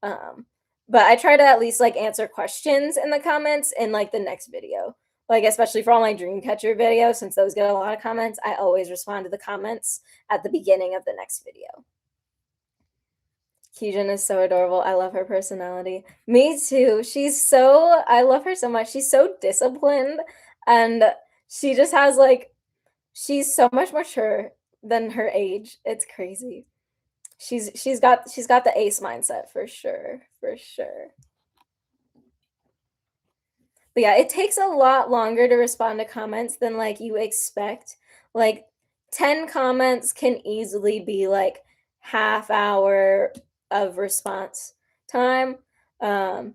Um, but I try to at least like answer questions in the comments in like the next video. Like especially for all my Dreamcatcher videos, since those get a lot of comments, I always respond to the comments at the beginning of the next video. Kyujin is so adorable. I love her personality. Me too. I love her so much. She's so disciplined and she just has like, she's so much mature than her age. It's crazy. She's got the ace mindset for sure. For sure. But yeah, it takes a lot longer to respond to comments than like you expect. Like 10 comments can easily be like half hour of response time. Um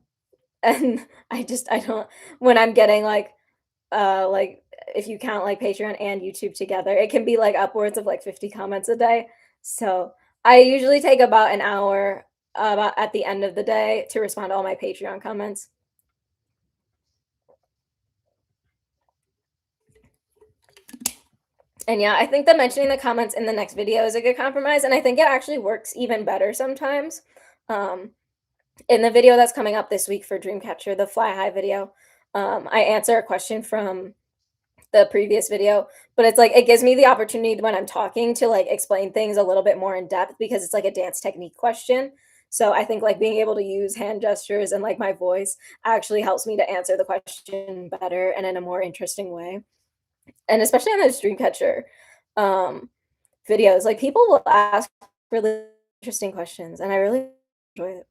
and I don't when I'm getting like if you count like Patreon and YouTube together, it can be like upwards of like 50 comments a day. So I usually take about an hour about at the end of the day to respond to all my Patreon comments. And yeah, I think that mentioning the comments in the next video is a good compromise, and I think it actually works even better sometimes. Um, in the video that's coming up this week for Dreamcatcher, the Fly High video, I answer a question from the previous video, but it's like it gives me the opportunity when I'm talking to like explain things a little bit more in depth because it's like a dance technique question. So I think like being able to use hand gestures and like my voice actually helps me to answer the question better and in a more interesting way. And especially on those Dreamcatcher um, videos, like people will ask really interesting questions, and I really enjoy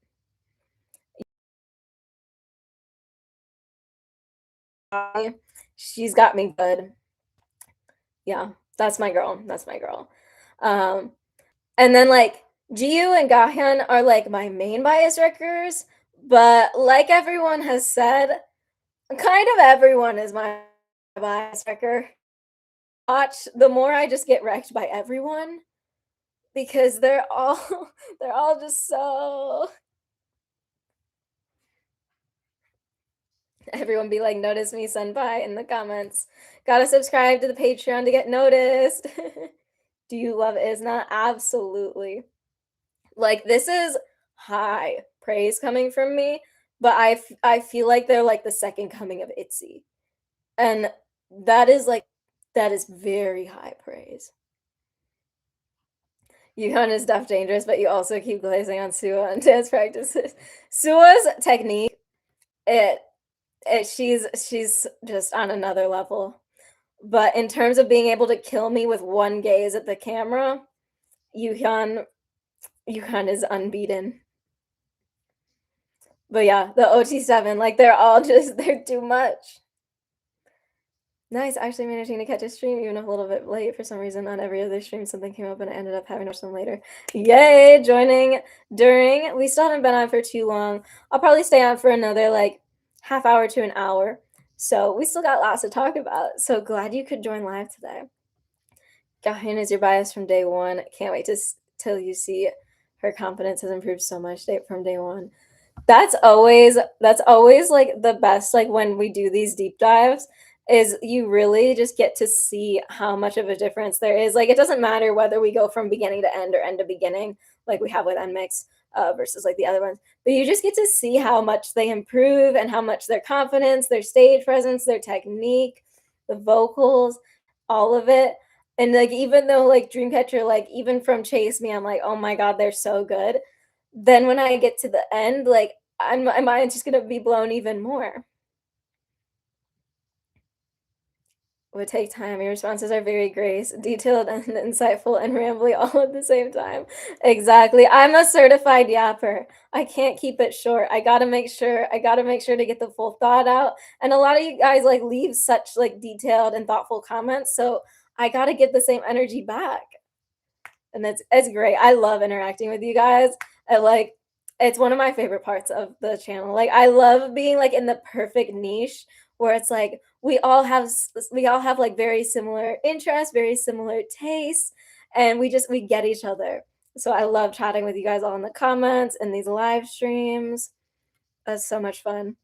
it. She's got me good. Yeah, that's my girl. That's my girl. Um, and then like Jiu and Gahyun are like my main bias wreckers, but like everyone has said, kind of everyone is my bias wrecker. Watch the more I just get wrecked by everyone because they're all they're all just so everyone be like notice me senpai in the comments. Gotta subscribe to the Patreon to get noticed. Do you love Isna? Absolutely. Like this is high praise coming from me, but I feel like they're like the second coming of Itzy. And that is like that is very high praise. Yukon is deaf dangerous, but you also keep glazing on Sua on dance practices. Sua's technique, it she's just on another level. But in terms of being able to kill me with one gaze at the camera, Yuhyun Yuhyun is unbeaten. But yeah, the OT7, like they're all just they're too much. Nice, actually managing to catch a stream even if a little bit late for some reason. On every other stream, something came up and I ended up having to watch them later. Yay! Joining during. We still haven't been on for too long. I'll probably stay on for another like half hour to an hour. So we still got lots to talk about. So glad you could join live today. Gahin is your bias from day one. Can't wait to till you see her confidence has improved so much from day one. That's always like the best, like when we do these deep dives, is you really just get to see how much of a difference there is. Like it doesn't matter whether we go from beginning to end or end to beginning, like we have with NMIX versus like the other ones, but you just get to see how much they improve and how much their confidence, their stage presence, their technique, the vocals, all of it. And like even though like Dreamcatcher, like even from Chase Me, I'm like, oh my god, they're so good. Then when I get to the end, like my mind's just gonna be blown even more. Would take time. Your responses are very grace, detailed and insightful and rambly all at the same time. Exactly. I'm a certified yapper. I can't keep it short. I gotta make sure to get the full thought out. And a lot of you guys like leave such like detailed and thoughtful comments. So I gotta get the same energy back. And it's great. I love interacting with you guys. I like it's one of my favorite parts of the channel. Like I love being like in the perfect niche where it's like we all have like very similar interests, very similar tastes, and we get each other. So I love chatting with you guys all in the comments and these live streams. That's so much fun.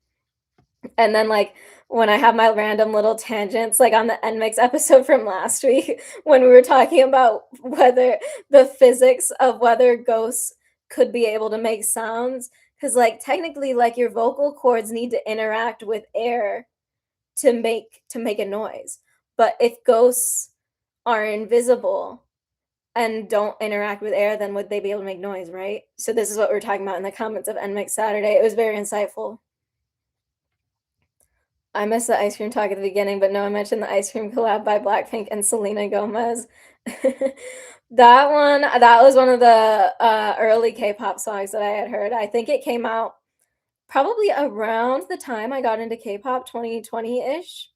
And then, like, when I have my random little tangents, like on the NMIX episode from last week, when we were talking about whether the physics of whether ghosts could be able to make sounds, because, like, technically, like, your vocal cords need to interact with air to make a noise. But if ghosts are invisible and don't interact with air, then would they be able to make noise, right? So this is what we are talking about in the comments of NMIX Saturday. It was very insightful. I missed the ice cream talk at the beginning, but no, I mentioned the ice cream collab by Blackpink and Selena Gomez. That was one of the early K-pop songs that I had heard. I think it came out probably around the time I got into K-pop, 2020-ish.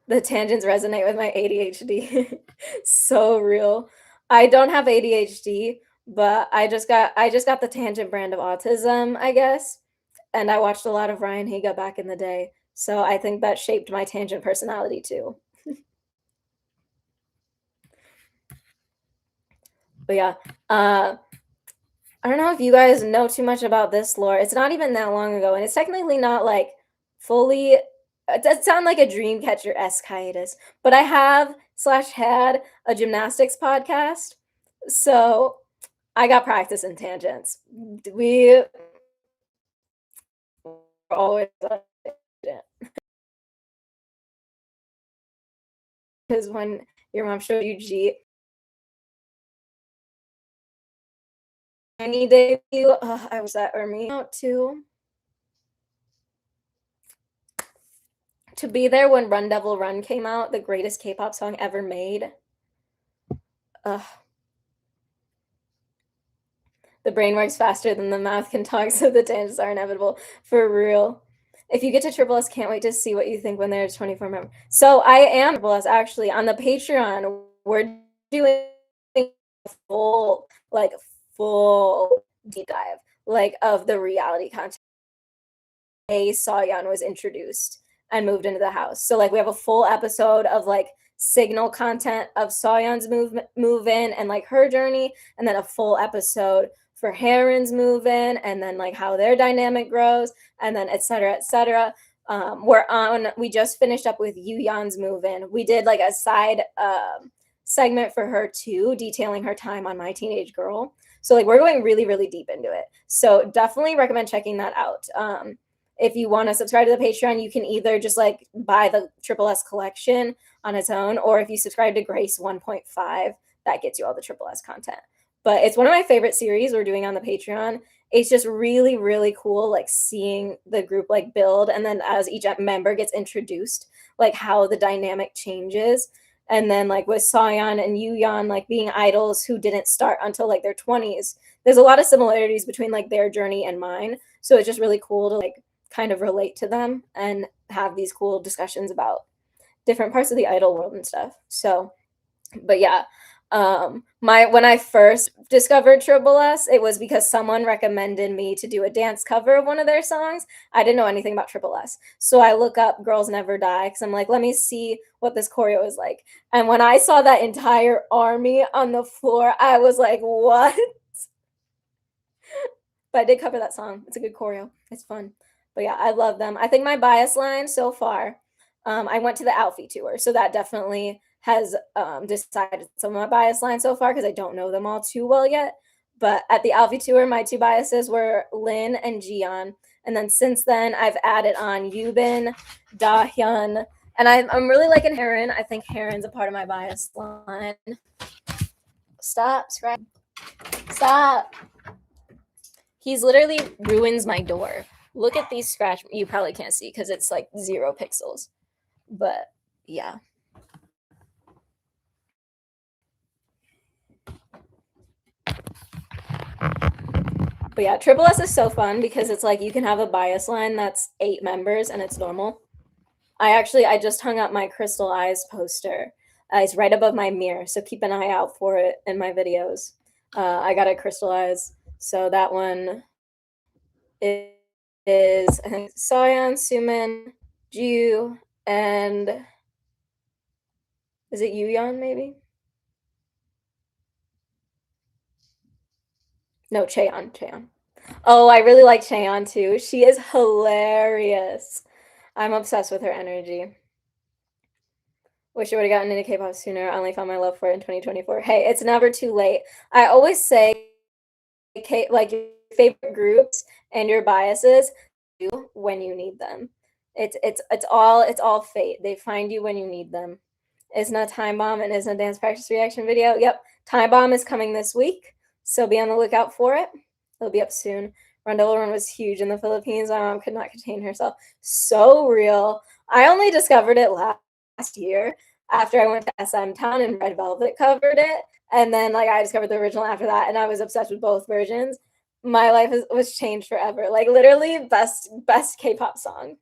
The tangents resonate with my ADHD. So real. I don't have ADHD, but I just got the tangent brand of autism, I guess. And I watched a lot of Ryan Higa back in the day, so I think that shaped my tangent personality too. But yeah, I don't know if you guys know too much about this lore. It's not even that long ago, and it's technically not like fully. It does sound like a Dreamcatcher-esque hiatus, but I have slash had a gymnastics podcast, so I got practice in tangents. We were always on tangent because when your mom showed you G any debut, I was at Ermi out too. To be there when Run Devil Run came out, the greatest K-pop song ever made. Ugh. The brain works faster than the mouth can talk, so the tangents are inevitable. For real. If you get to Triple S, can't wait to see what you think when there's 24 members. So I am Triple S actually on the Patreon. We're doing full, like full deep dive, like of the reality content. Soyeon was introduced and moved into the house. So like we have a full episode of like signal content of Soyeon's move in and like her journey, and then a full episode for Heron's move in, and then like how their dynamic grows, and then et cetera, et cetera. We just finished up with Yuyan's move in. We did like a side segment for her too, detailing her time on My Teenage Girl. So like we're going really, really deep into it. So definitely recommend checking that out. If you want to subscribe to the Patreon, you can either just like buy the Triple S collection on its own, or if you subscribe to Grace 1.5, that gets you all the Triple S content. But it's one of my favorite series we're doing on the Patreon. It's just really, really cool, like seeing the group like build, and then as each member gets introduced, like how the dynamic changes. And then like with Soyeon and Yuyan like being idols who didn't start until like their 20s, there's a lot of similarities between like their journey and mine. So it's just really cool to like kind of relate to them and have these cool discussions about different parts of the idol world and stuff. So, but yeah, my when I first discovered Triple S, it was because someone recommended me to do a dance cover of one of their songs. I didn't know anything about Triple S, so I look up "Girls Never Die" because I'm like, let me see what this choreo is like. And when I saw that entire army on the floor, I was like, what? But I did cover that song. It's a good choreo. It's fun. But yeah, I love them. I think my bias line so far, I went to the Alfie tour, so that definitely has decided some of my bias lines so far because I don't know them all too well yet. But at the Alfie tour, my two biases were Lin and Jiyeon. And then since then, I've added on Yubin, Dahyun, and I'm really liking Heron. I think Heron's a part of my bias line. Stop, scratch. Stop. He's literally ruins my door. Look at these scratch. You probably can't see because it's like 0 pixels. But yeah. But yeah, Triple S is so fun because it's like you can have a bias line that's 8 members and it's normal. I just hung up my Crystal Eyes poster. It's right above my mirror, so keep an eye out for it in my videos. I got a Crystal Eyes, so that one is I think Soyeon, Sumin, Ju, and is it Yuyeon maybe? No, Cheon, Cheon. Oh, I really like Cheon too. She is hilarious. I'm obsessed with her energy. Wish I would have gotten into K-pop sooner. I only found my love for it in 2024. Hey, it's never too late. I always say, like your favorite groups and your biases when you need them. It's all fate. They find you when you need them. Isn't a time bomb and isn't a dance practice reaction video? Yep, time bomb is coming this week, so be on the lookout for it. It'll be up soon. Run Double Run was huge in the Philippines. My mom could not contain herself. So real. I only discovered it last year after I went to SM Town and Red Velvet covered it, and then like I discovered the original after that, and I was obsessed with both versions. My life was changed forever. Like literally, best K-pop song.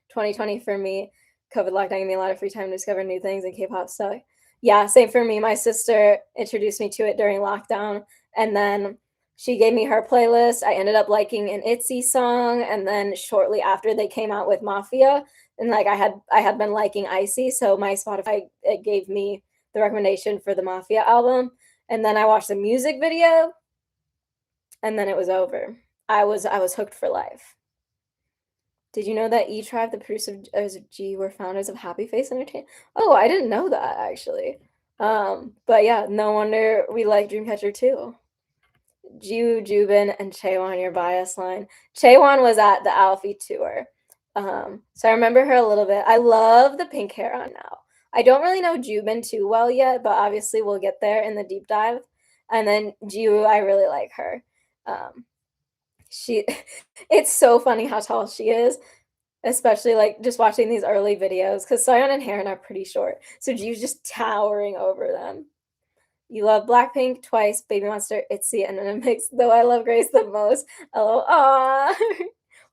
2020 for me. COVID lockdown gave me a lot of free time to discover new things in K-pop. So yeah, same for me. My sister introduced me to it during lockdown, and then she gave me her playlist. I ended up liking an ITZY song, and then shortly after they came out with Mafia, and like I had been liking Icy, so my Spotify it gave me the recommendation for the Mafia album, and then I watched the music video, and then it was over. I was hooked for life. Did you know that E Tribe, the producers of G, were founders of Happy Face Entertainment? Oh, I didn't know that actually. But yeah, no wonder we like Dreamcatcher too. Ju, Jubin, and Chaewon, your bias line. Chaewon was at the Alfie tour. So I remember her a little bit. I love the pink hair on now. I don't really know Jubin too well yet, but obviously we'll get there in the deep dive. And then Ju, I really like her. She it's so funny how tall she is, especially like just watching these early videos because Soyeon and Heron are pretty short. So Ju's just towering over them. You love Blackpink, Twice, Baby Monster, ITZY, and then a mix, though I love Grace the most. Hello, aw.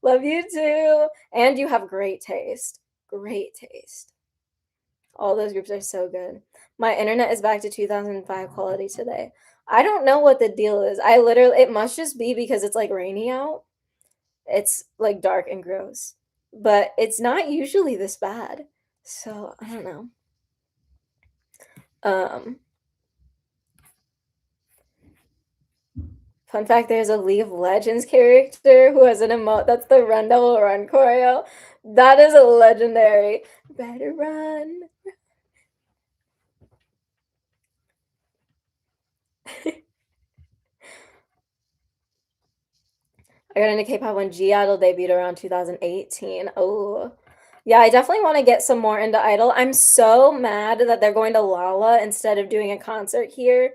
Love you too. And you have great taste. Great taste. All those groups are so good. My internet is back to 2005 quality today. I don't know what the deal is. It must just be because it's like rainy out. It's like dark and gross, but it's not usually this bad. So I don't know. Um, Fun fact: there's a League of Legends character who has an emote that's the Run Double Run choreo. That is a legendary. Better run. I got into K-pop when G-Idol debuted around 2018. Oh, yeah, I definitely want to get some more into Idol. I'm so mad that they're going to Lala instead of doing a concert here.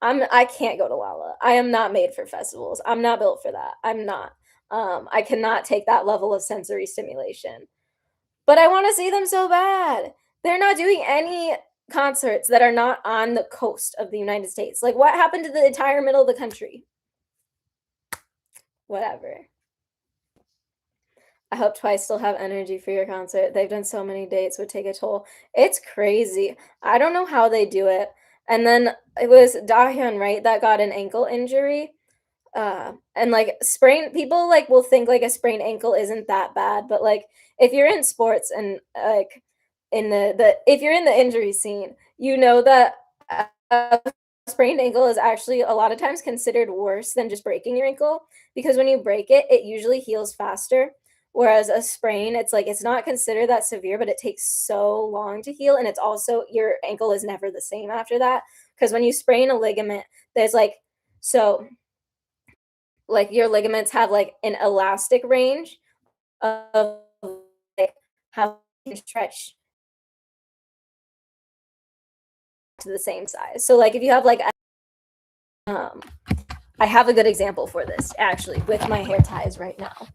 I can't go to Lala. I am not made for festivals. I'm not built for that. I'm not. I cannot take that level of sensory stimulation. But I want to see them so bad. They're not doing any concerts that are not on the coast of the United States. Like what happened to the entire middle of the country? Whatever. I hope Twice still have energy for your concert. They've done so many dates, would take a toll. It's crazy. I don't know how they do it. And then it was Dahyun, right, that got an ankle injury. And like sprain people like will think like a sprained ankle isn't that bad, but like if you're in sports and like in the if you're in the injury scene, you know that a sprained ankle is actually a lot of times considered worse than just breaking your ankle because when you break it, it usually heals faster. Whereas a sprain, it's like it's not considered that severe, but it takes so long to heal. And it's also your ankle is never the same after that. Because when you sprain a ligament, there's so like your ligaments have like an elastic range of like how you can stretch to the same size. So like if you have like um I have a good example for this actually with my hair ties right now.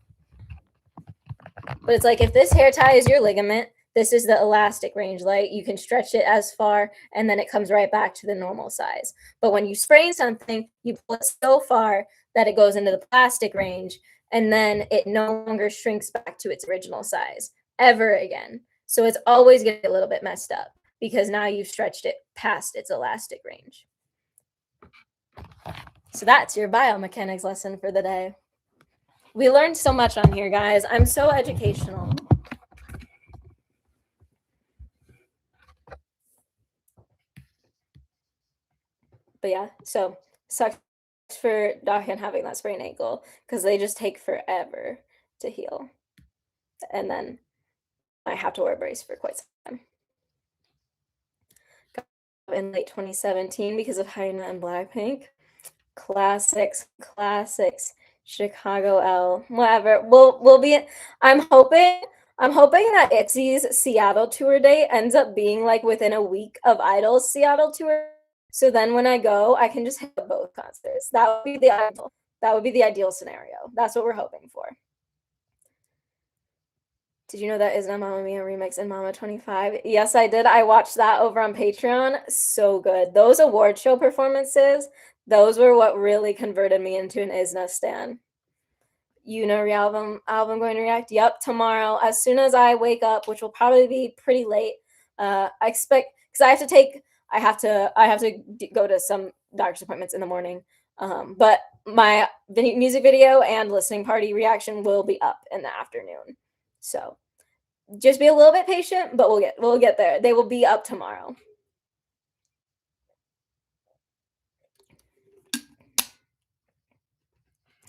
But it's like if this hair tie is your ligament, this is the elastic range, like you can stretch it as far and then it comes right back to the normal size. But when you sprain something, you pull it so far that it goes into the plastic range and then it no longer shrinks back to its original size ever again. So it's always going to get a little bit messed up because now you've stretched it past its elastic range. So that's your biomechanics lesson for the day. We learned so much on here, guys. I'm so educational. But yeah, so sucks for Dahyun having that sprained ankle because they just take forever to heal. And then I have to wear a brace for quite some time. In late 2017 because of Hyena and Blackpink. Classics, classics. Chicago L. Whatever. We'll be I'm hoping that ITZY's Seattle tour date ends up being like within a week of Idol's Seattle tour. So then when I go, I can just hit both concerts. That would be the ideal. That would be the ideal scenario. That's what we're hoping for. Did you know that Isna Mamma Mia remix in Mama 25? Yes, I did. I watched that over on Patreon. So good. Those award show performances, those were what really converted me into an Isna stan. You know, album going to react. Yep, tomorrow. As soon as I wake up, which will probably be pretty late. I expect because I have to go to some doctor's appointments in the morning. But my music video and listening party reaction will be up in the afternoon. So just be a little bit patient, but we'll get there. They will be up tomorrow.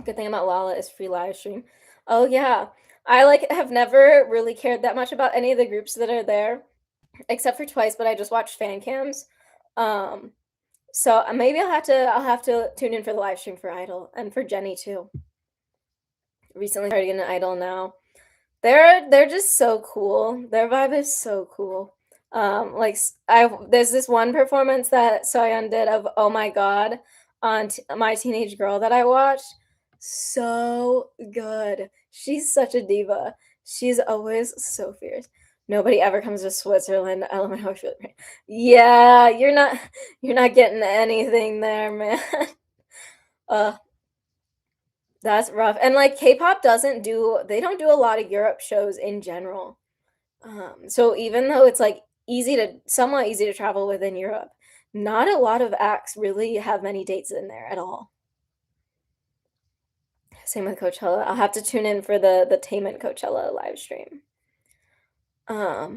Good thing about Lala is free live stream. Oh yeah. I have never really cared that much about any of the groups that are there, except for Twice, but I just watched fan cams. So maybe I'll have to tune in for the live stream for Idol and for Jenny too. Recently started getting an Idol now. They're just so cool. Their vibe is so cool. There's this one performance that Soyeon did of Oh My God on My Teenage Girl that I watched. So good. She's such a diva. She's always so fierce. Nobody ever comes to Switzerland. LMAO. Yeah, you're not getting anything there, man. uh that's rough. And like K-pop they don't do a lot of Europe shows in general. So even though it's like somewhat easy to travel within Europe, not a lot of acts really have many dates in there at all. Same with Coachella. I'll have to tune in for the Taman Coachella live stream. But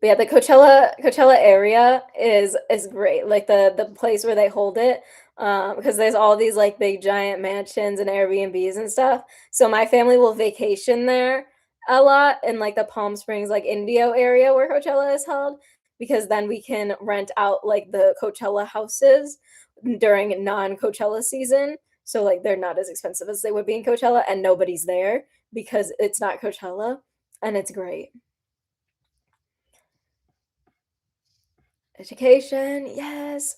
yeah, the Coachella area is great. Like the place where they hold it, because there's all these like big giant mansions and Airbnbs and stuff. So my family will vacation there a lot in like the Palm Springs, like Indio area where Coachella is held, because then we can rent out like the Coachella houses during non-Coachella season. So like they're not as expensive as they would be in Coachella, and nobody's there because it's not Coachella, and it's great. Education, yes.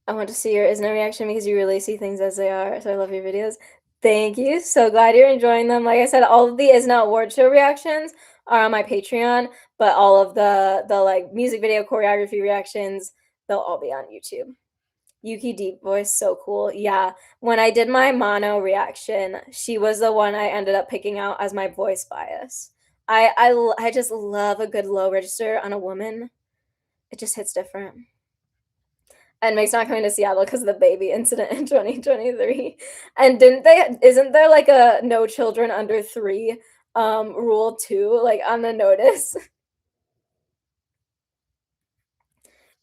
I want to see your Isna reaction because you really see things as they are. So I love your videos. Thank you. So glad you're enjoying them. Like I said, all of the Isna award show reactions are on my Patreon, but all of the like music video choreography reactions, they'll all be on YouTube. Yuki deep voice, so cool. Yeah. When I did my mono reaction, she was the one I ended up picking out as my voice bias. I just love a good low register on a woman. It just hits different. And Meg's not coming to Seattle because of the baby incident in 2023. And didn't they isn't there like a no children under 3 rule too, like on the notice?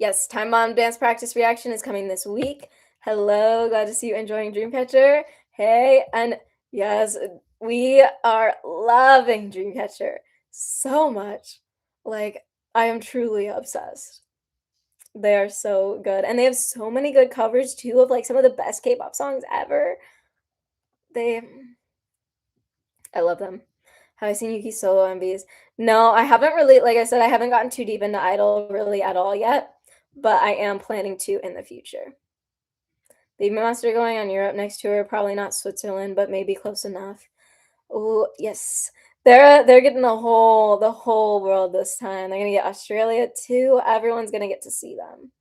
Yes, Time Bomb dance practice reaction is coming this week. Hello, glad to see you enjoying Dreamcatcher. Hey, and yes, we are loving Dreamcatcher so much. Like, I am truly obsessed. They are so good, and they have so many good covers too of like some of the best K-pop songs ever. They I love them. Have I seen Yuki solo MVs? No, I haven't really, like I said, I haven't gotten too deep into Idol really at all yet, but I am planning to in the future. Baby Monster going on Europe next tour, probably not Switzerland, but maybe close enough. Oh, yes. They're getting the whole world this time. They're gonna get Australia too. Everyone's gonna get to see them.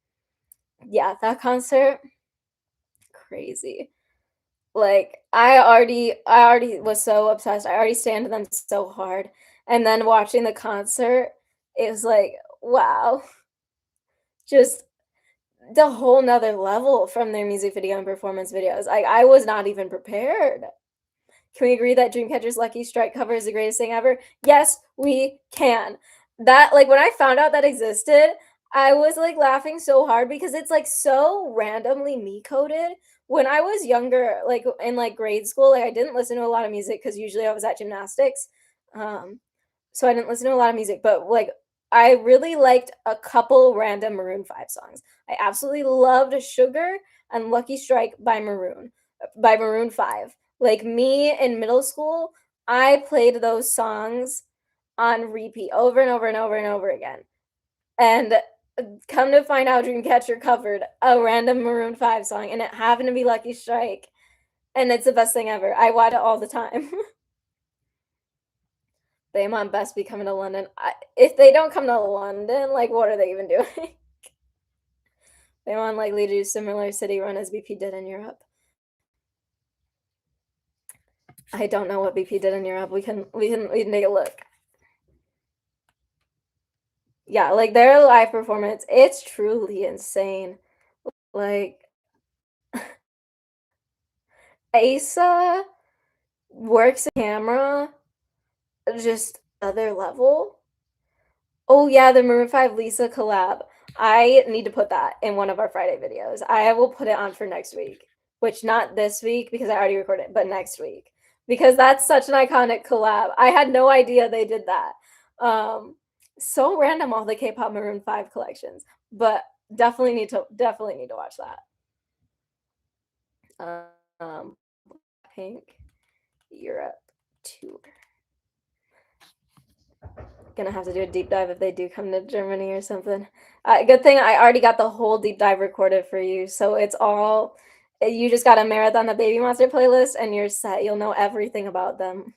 Yeah, that concert, crazy. Like I already was so obsessed. I already stand them so hard. And then watching the concert, it was like, wow, just the whole nother level from their music video and performance videos. I was not even prepared. Can we agree that Dreamcatcher's Lucky Strike cover is the greatest thing ever? Yes, we can. That like when I found out that existed, I was like laughing so hard because it's like so randomly me coded. When I was younger, like in like grade school, like I didn't listen to a lot of music because usually I was at gymnastics. Um, so I didn't listen to a lot of music, but like I really liked a couple random Maroon 5 songs. I absolutely loved Sugar and Lucky Strike by Maroon 5. Like me in middle school, I played those songs on repeat over and over and over and over again. And come to find out, Dreamcatcher covered a random Maroon 5 song, and it happened to be Lucky Strike. And it's the best thing ever. I watch it all the time. They might best be coming to London. If they don't come to London, like, what are they even doing? They want likely to do similar city run as BP did in Europe. I don't know what BP did in Europe. We can take a look. Yeah, like their live performance, it's truly insane. Like Asa works the camera just other level. Oh yeah, the Maroon 5 Lisa collab. I need to put that in one of our Friday videos. I will put it on for next week, which not this week because I already recorded it, but next week. Because that's such an iconic collab. I had no idea they did that. So random all the K-pop Maroon 5 collections, but definitely need to watch that. Pink Europe tour. Gonna have to do a deep dive if they do come to Germany or something. Good thing I already got the whole deep dive recorded for you, so it's all you just got to marathon the Baby Monster playlist and you're set. You'll know everything about them.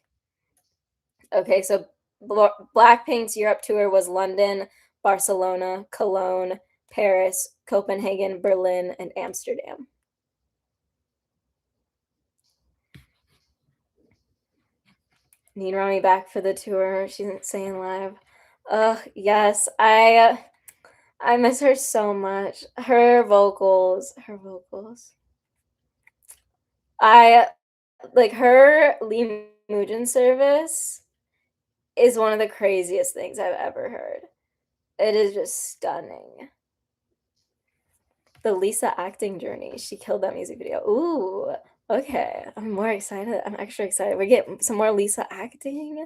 Okay, so Blackpink's Europe tour was London, Barcelona, Cologne, Paris, Copenhagen, Berlin, and Amsterdam. Need Rami back for the tour. She's saying live. Yes, I miss her so much. Her vocals. I like her Lee Mujin service is one of the craziest things I've ever heard. It is just stunning. The Lisa acting journey. She killed that music video. Ooh, okay. I'm more excited. I'm extra excited. We get some more Lisa acting.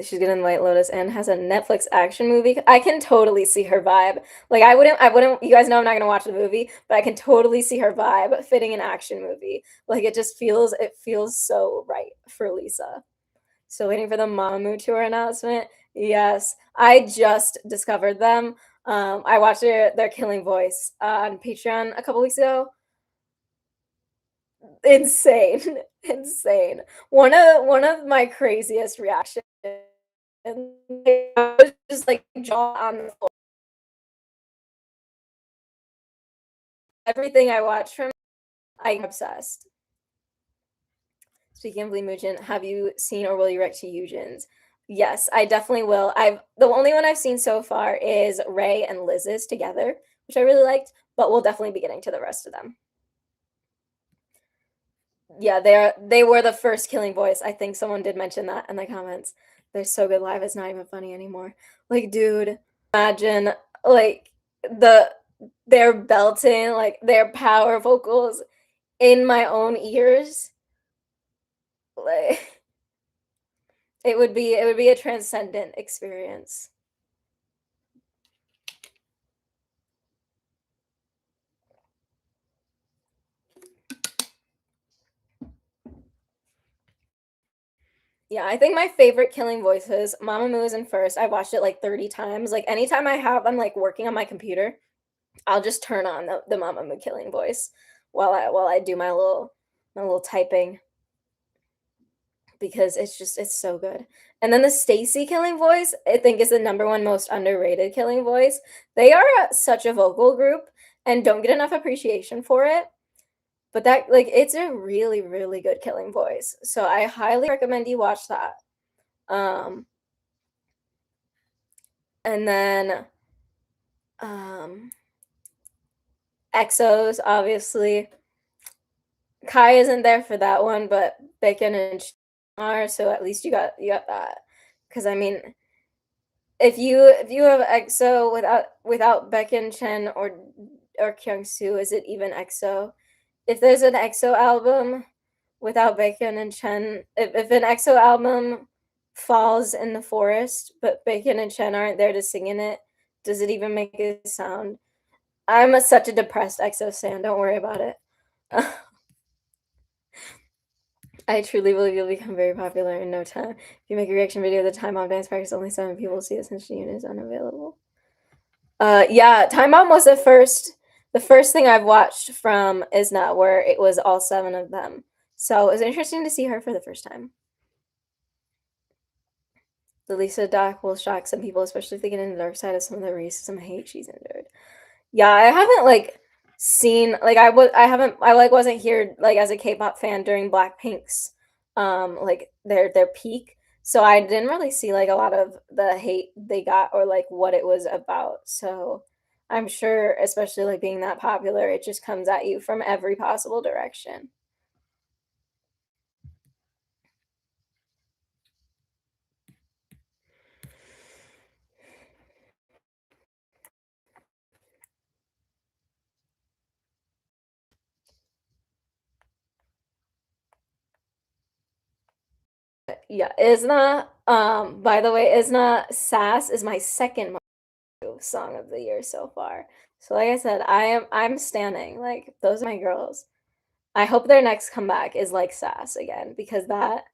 She's good in White Lotus and has a Netflix action movie. I can totally see her vibe. Like I wouldn't you guys know I'm not gonna watch the movie, but I can totally see her vibe fitting an action movie. Like it feels so right for Lisa. So waiting for the Mamamoo tour announcement. Yes. I just discovered them. I watched their Killing Voice on Patreon a couple weeks ago. Insane. Insane. One of my craziest reactions. And I was just like jaw on the floor. everything I watch from, I'm obsessed. Speaking of Lee Mujin, have you seen or will you react to Eugen's? Yes, I definitely will. The only one I've seen so far is Ray and Liz's together, which I really liked, but we'll definitely be getting to the rest of them. Yeah, they were the first Killing Voice. I think someone did mention that in the comments. They're so good live, it's not even funny anymore. Like, dude, imagine like the their belting, like their power vocals in my own ears. Like it would be a transcendent experience. Yeah, I think my favorite Killing Voices, Mamamoo is in first. I watched it like 30 times. Like anytime I'm like working on my computer, I'll just turn on the Mamamoo Killing Voice while I do my little typing because it's so good. And then the Stacy Killing Voice, I think is the number one most underrated Killing Voice. They are such a vocal group and don't get enough appreciation for it. But that like it's a really really good Killing Voice. So I highly recommend you watch that. Um and then um EXO's obviously. Kai isn't there for that one, but Bacon and are, so at least you got that. Because I mean, if you have EXO without Baekhyun, Chen, or Kyungsoo, is it even EXO? If there's an EXO album without Baekhyun and Chen, if an EXO album falls in the forest, but Baekhyun and Chen aren't there to sing in it, does it even make a sound? Such a depressed EXO stan. Don't worry about it. I truly believe you'll become very popular in no time. If you make a reaction video of the time bomb dance practice, only 7 people will see it since Shiyun is unavailable. Yeah, Time Bomb was the first thing I've watched from Isna where it was all 7 of them. So it was interesting to see her for the first time. The Lisa doc will shock some people, especially if they get into the dark side of some of the racism hate she's endured. Yeah, I haven't like seen like I haven't I like wasn't here like as a K-pop fan during Blackpink's like their peak. So I didn't really see like a lot of the hate they got or like what it was about. So I'm sure especially like being that popular, it just comes at you from every possible direction. Yeah, Isna by the way, Isna Sass is my second song of the year so far. So like I said, I'm standing. Like those are my girls. I hope their next comeback is like Sass again because that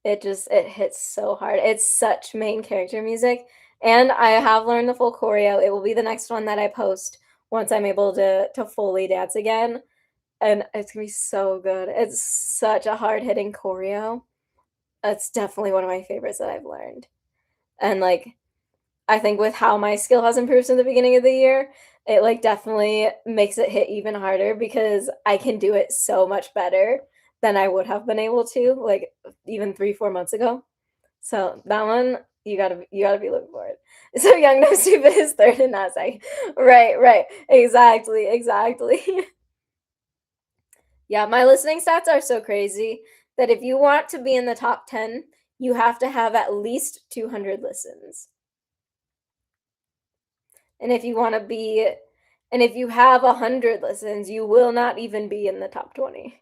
it hits so hard. It's such main character music. And I have learned the full choreo. It will be the next one that I post once I'm able to fully dance again. And it's gonna be so good. It's such a hard hitting choreo. It's definitely one of my favorites that I've learned. And like I think with how my skill has improved since the beginning of the year, it like definitely makes it hit even harder because I can do it so much better than I would have been able to like even 3 4 months ago. So that one you gotta be looking for it. So Young No Stupid is third in that second. Right, exactly. Yeah, my listening stats are so crazy that if you want to be in the top 10, you have to have at least 200 listens. And if you want to be, and if you have 100 listens, you will not even be in the top 20.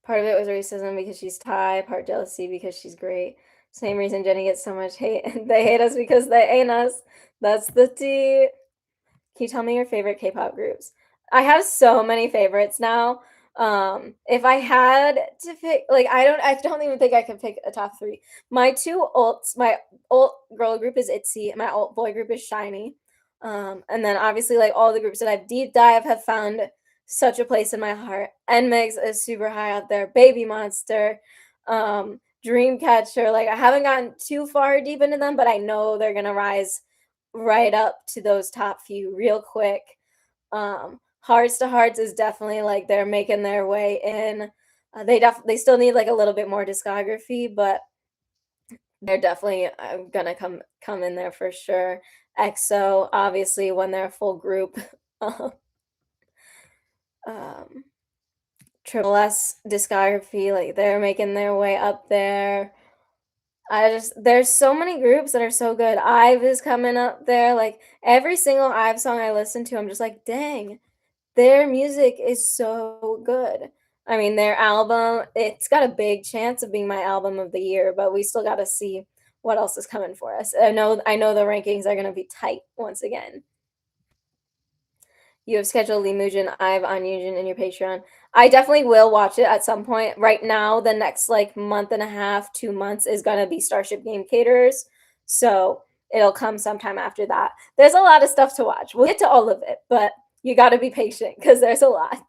Part of it was racism because she's Thai, part jealousy because she's great. Same reason Jenny gets so much hate. They hate us because they ain't us. That's the tea. Can you tell me your favorite K-pop groups? I have so many favorites now. If I had to pick, like, I don't even think I could pick a top three. My alt girl group is ITZY. My alt boy group is Shiny. And then obviously, like all the groups that I've deep dive have found such a place in my heart. NMIXX is super high out there. Baby Monster, Dreamcatcher. Like I haven't gotten too far deep into them, but I know they're gonna rise right up to those top few real quick. Hearts to Hearts is definitely like they're making their way in. They still need like a little bit more discography, but they're definitely gonna come in there for sure. EXO, obviously, when they're a full group. um, Triple S discography, like they're making their way up there. There's so many groups that are so good. IVE is coming up there. Like every single IVE song I listen to, I'm just like, dang, their music is so good. I mean, their album, it's got a big chance of being my album of the year, but we still got to see what else is coming for us. I know the rankings are going to be tight once again. You have scheduled Limujin Ive on Yujin in your Patreon. I definitely will watch it at some point. Right now, the next like month and a half, 2 months is gonna be Starship Game Caterers. So it'll come sometime after that. There's a lot of stuff to watch. We'll get to all of it, but you gotta be patient because there's a lot.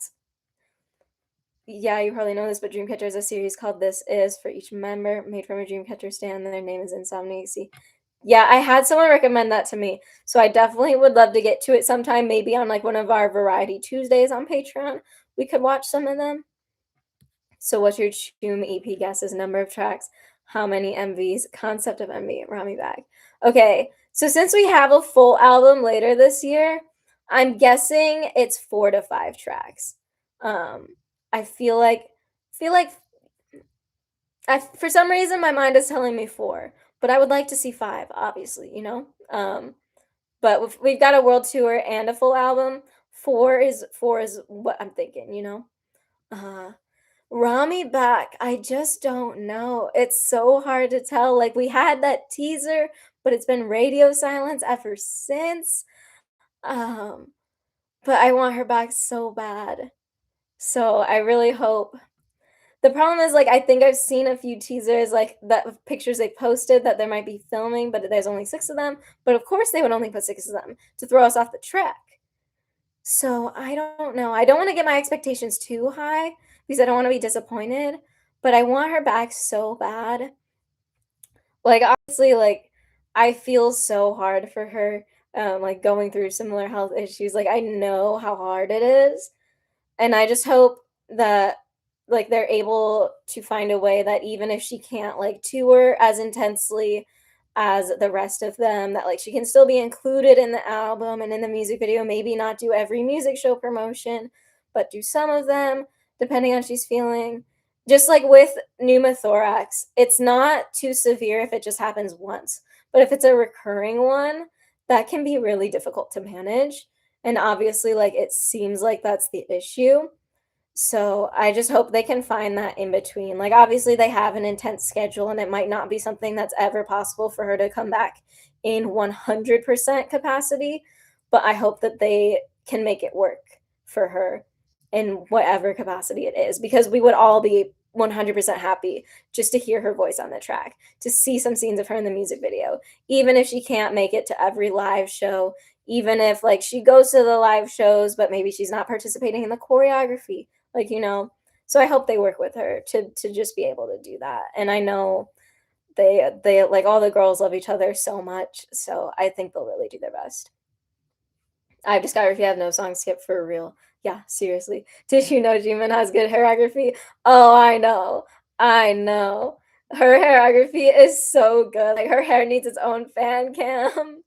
Yeah, you probably know this, but Dreamcatcher is a series called This Is for each member, made from a Dreamcatcher stand. Their name is Insomnia. See, yeah, I had someone recommend that to me. So I definitely would love to get to it sometime, maybe on like one of our Variety Tuesdays on Patreon. We could watch some of them. So what's your Choom EP guesses? Number of tracks, how many MVs, concept of MV, Rami Bag. Okay, so since we have a full album later this year, I'm guessing it's 4 to 5 tracks. Um, I feel like for some reason my mind is telling me 4, but I would like to see 5, obviously. But we've got a world tour and a full album. Four is what I'm thinking. Uh Rami back. I just don't know. It's so hard to tell. Like we had that teaser, but it's been radio silence ever since. Um, but I want her back so bad. So I really hope. The problem is like I think I've seen a few teasers like that pictures they posted that there might be filming, but there's only 6 of them. But of course they would only put 6 of them to throw us off the track. So I don't know. I don't want to get my expectations too high because I don't want to be disappointed, but I want her back so bad. Like obviously, like I feel so hard for her, like going through similar health issues. Like I know how hard it is, and I just hope that like they're able to find a way that even if she can't like tour as intensely as the rest of them, that like she can still be included in the album and in the music video, maybe not do every music show promotion, but do some of them depending on she's feeling. Just like with pneumothorax, it's not too severe if it just happens once, but if it's a recurring one, that can be really difficult to manage. And obviously, like it seems like that's the issue. So I just hope they can find that in between. Like obviously they have an intense schedule and it might not be something that's ever possible for her to come back in 100% capacity, but I hope that they can make it work for her in whatever capacity it is because we would all be 100% happy just to hear her voice on the track, to see some scenes of her in the music video, even if she can't make it to every live show, even if like she goes to the live shows but maybe she's not participating in the choreography, so I hope they work with her to just be able to do that. And I know they like all the girls love each other so much, so I think they'll really do their best. I've discovered if you have no song skip for real. Yeah, seriously. Did you know Jimin has good hairography? Oh, I know. I know. Her hairography is so good. Like her hair needs its own fan cam.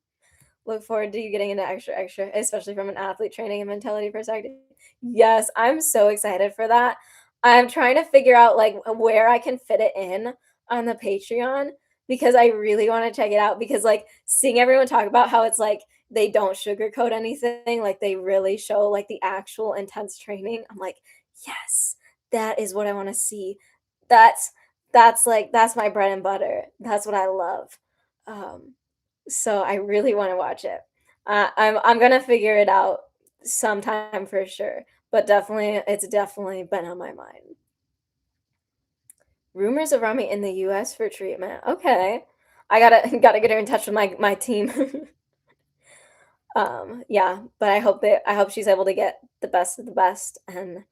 Look forward to you getting into extra extra, especially from an athlete training and mentality perspective. Yes, I'm so excited for that. I'm trying to figure out like where I can fit it in on the Patreon because I really want to check it out because like seeing everyone talk about how it's like they don't sugarcoat anything, like they really show like the actual intense training. I'm like, yes, that is what I want to see. That's that's my bread and butter. That's what I love. Um so I really want to watch it. I'm gonna figure it out sometime for sure, but it's definitely been on my mind. Rumors of Rami in the U.S. for treatment. Okay, I gotta get her in touch with my team. Yeah, but I hope she's able to get the best of the best and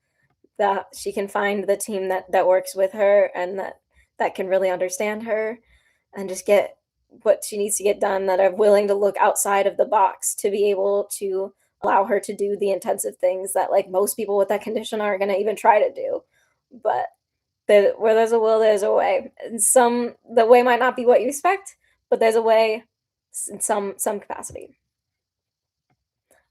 that she can find the team that works with her and that can really understand her and just what she needs to get done that are willing to look outside of the box to be able to allow her to do the intensive things that like most people with that condition aren't going to even try to do. But where there's a will, there's a way. And the way might not be what you expect, but there's a way in some capacity.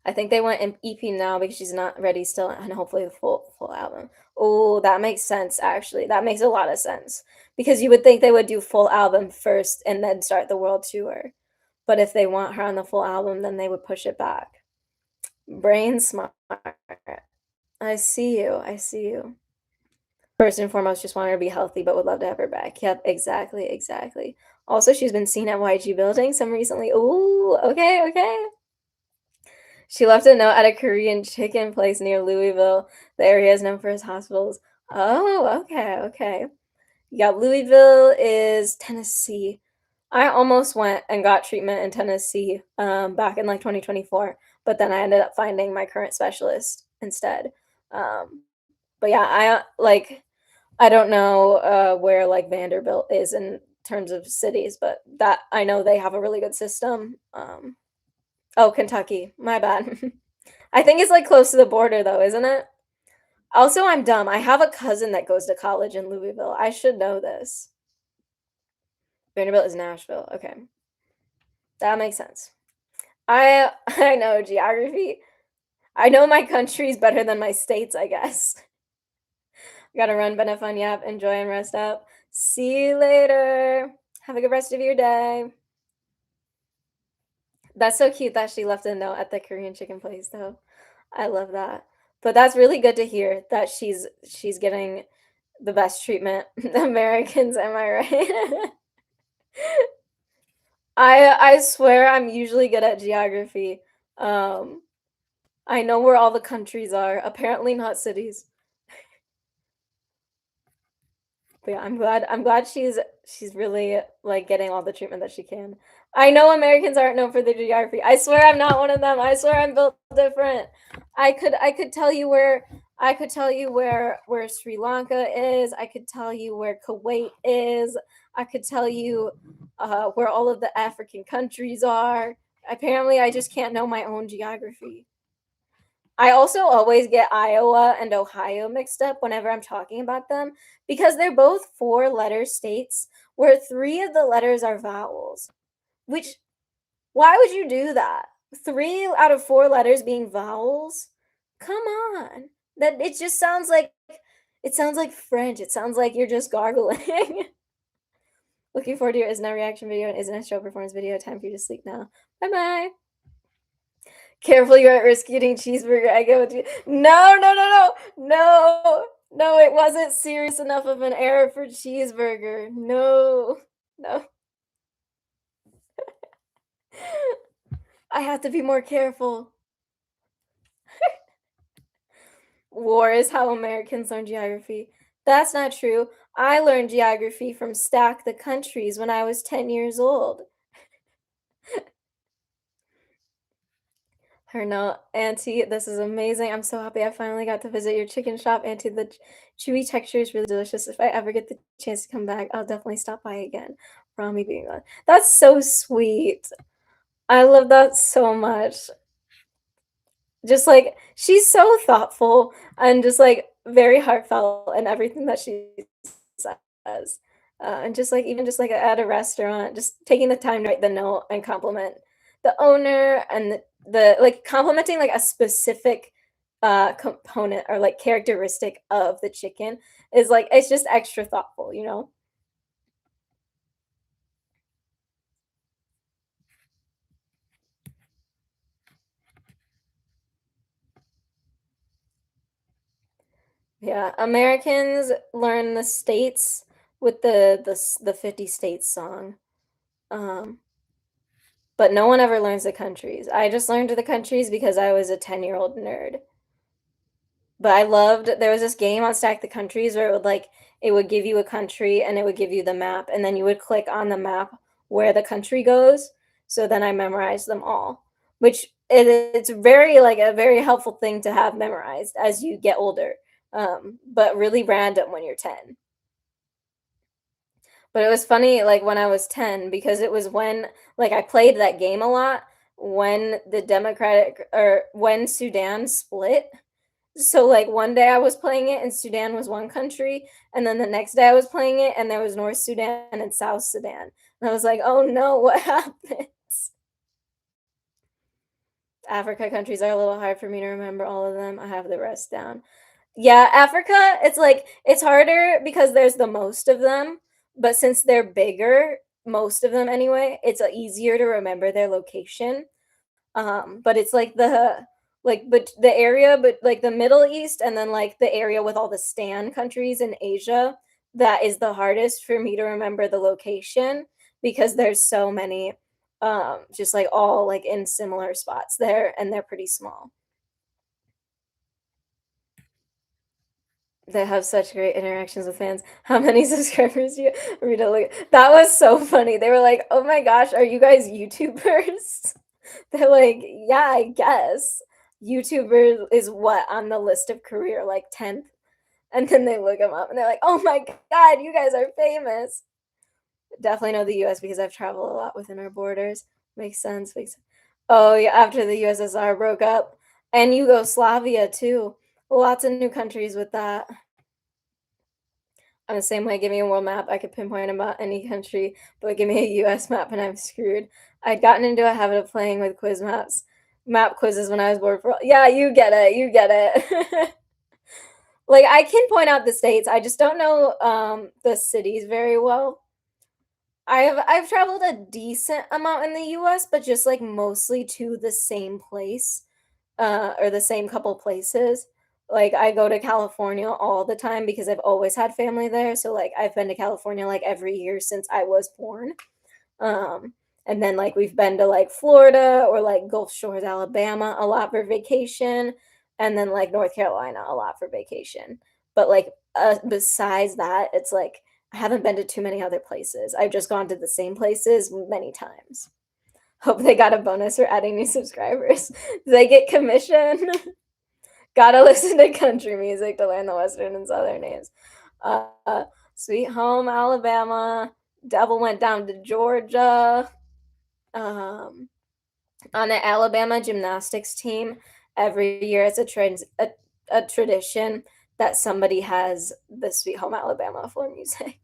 I think they went in EP now because she's not ready still, and hopefully the full album. Oh, that makes sense. Actually, that makes a lot of sense because you would think they would do full album first and then start the world tour. But if they want her on the full album, then they would push it back. Brain smart. I see you. I see you. First and foremost, just want her to be healthy, but would love to have her back. Yep, exactly, exactly. Also, she's been seen at YG Building some recently. Ooh, okay, okay. She left a note at a Korean chicken place near Louisville. The area is known for its hospitals. Oh, okay, okay. Yeah, Louisville is Tennessee. I almost went and got treatment in Tennessee back in like 2024, but then I ended up finding my current specialist instead. But yeah, I don't know where like Vanderbilt is in terms of cities, but that I know they have a really good system. Oh, Kentucky. My bad. I think it's like close to the border though, isn't it? Also, I'm dumb. I have a cousin that goes to college in Louisville. I should know this. Vanderbilt is Nashville. Okay. That makes sense. I know geography. I know my countries better than my states, I guess. Gotta run, but have fun. Yep. Enjoy and rest up. See you later. Have a good rest of your day. That's so cute that she left a note at the Korean chicken place, though. I love that. But that's really good to hear that she's getting the best treatment. Americans, am I right? I swear I'm usually good at geography. Um, I know where all the countries are. Apparently not cities. But yeah, I'm glad she's really like getting all the treatment that she can. I know Americans aren't known for their geography. I swear I'm not one of them. I swear I'm built different. I could tell you where Sri Lanka is. I could tell you where Kuwait is. I could tell you where all of the African countries are. Apparently, I just can't know my own geography. I also always get Iowa and Ohio mixed up whenever I'm talking about them because they're both four-letter states where three of the letters are vowels. Which, why would you do that? Three out of four letters being vowels? Come on. That it just sounds like French. It sounds like you're just gargling. Looking forward to your Isn't a reaction video and Isn't a show performance video. Time for you to sleep now. Bye bye. Careful, you're at risk eating cheeseburger. I go with you. No, no, no, no, no, no. It wasn't serious enough of an error for cheeseburger. No, no. I have to be more careful. War is how Americans learn geography. That's not true. I learned geography from Stack the Countries when I was 10 years old. Her note, Auntie, this is amazing. I'm so happy I finally got to visit your chicken shop. Auntie, the chewy texture is really delicious. If I ever get the chance to come back, I'll definitely stop by again. Rami being on. That's so sweet. I love that so much. Just like she's so thoughtful and just like very heartfelt in everything that she says. And just like even just like at a restaurant, just taking the time to write the note and compliment the owner and the like complimenting like a specific component or like characteristic of the chicken is like it's just extra thoughtful, you know? Yeah, Americans learn the states with the 50 states song. Um, but no one ever learns the countries. I just learned the countries because I was a 10-year-old nerd. But I loved there was this game on Stack the Countries where it would give you a country and it would give you the map and then you would click on the map where the country goes. So then I memorized them all, which it's very like a very helpful thing to have memorized as you get older. But really random when you're 10. But it was funny, like, when I was 10 because it was when like, I played that game a lot when the Democratic or when Sudan split. So, like, one day I was playing it and Sudan was one country, and then the next day I was playing it and there was North Sudan and South Sudan. And I was like, "Oh no, what happened?" Africa countries are a little hard for me to remember all of them. I have the rest down. Yeah, Africa, it's like it's harder because there's the most of them, but since they're bigger, most of them anyway, it's easier to remember their location. But it's but the area, but like the Middle East and then like the area with all the Stan countries in Asia, that is the hardest for me to remember the location because there's so many just like all like in similar spots there and they're pretty small. They have such great interactions with fans. How many subscribers do you Rita, look that was so funny. They were like, "Oh my gosh, are you guys YouTubers?" They're like, "Yeah, I guess." YouTuber is what on the list of career, like 10th? And then they look them up and they're like, "Oh my god, you guys are famous." Definitely know the US because I've traveled a lot within our borders. Makes sense, makes Oh, yeah, after the USSR broke up. And Yugoslavia too. Lots of new countries with that. I'm the same way, give me a world map, I could pinpoint about any country, but give me a US map and I'm screwed. I'd gotten into a habit of playing with quiz maps, map quizzes when I was bored for yeah, you get it, you get it. Like, I can point out the states, I just don't know, the cities very well. I've traveled a decent amount in the US, but just, like, mostly to the same place, or the same couple places. Like, I go to California all the time because I've always had family there, so, like, I've been to California, like, every year since I was born. Um, and then, like, we've been to, like, Florida or, like, Gulf Shores, Alabama a lot for vacation, and then, like, North Carolina a lot for vacation. But, like, besides that, it's like I haven't been to too many other places. I've just gone to the same places many times. Hope they got a bonus for adding new subscribers. Do they get commission? Gotta listen to country music to learn the Western and Southern names. Uh, Sweet Home Alabama. Devil went down to Georgia. Um, on the Alabama gymnastics team, every year it's a tradition that somebody has the Sweet Home Alabama for music.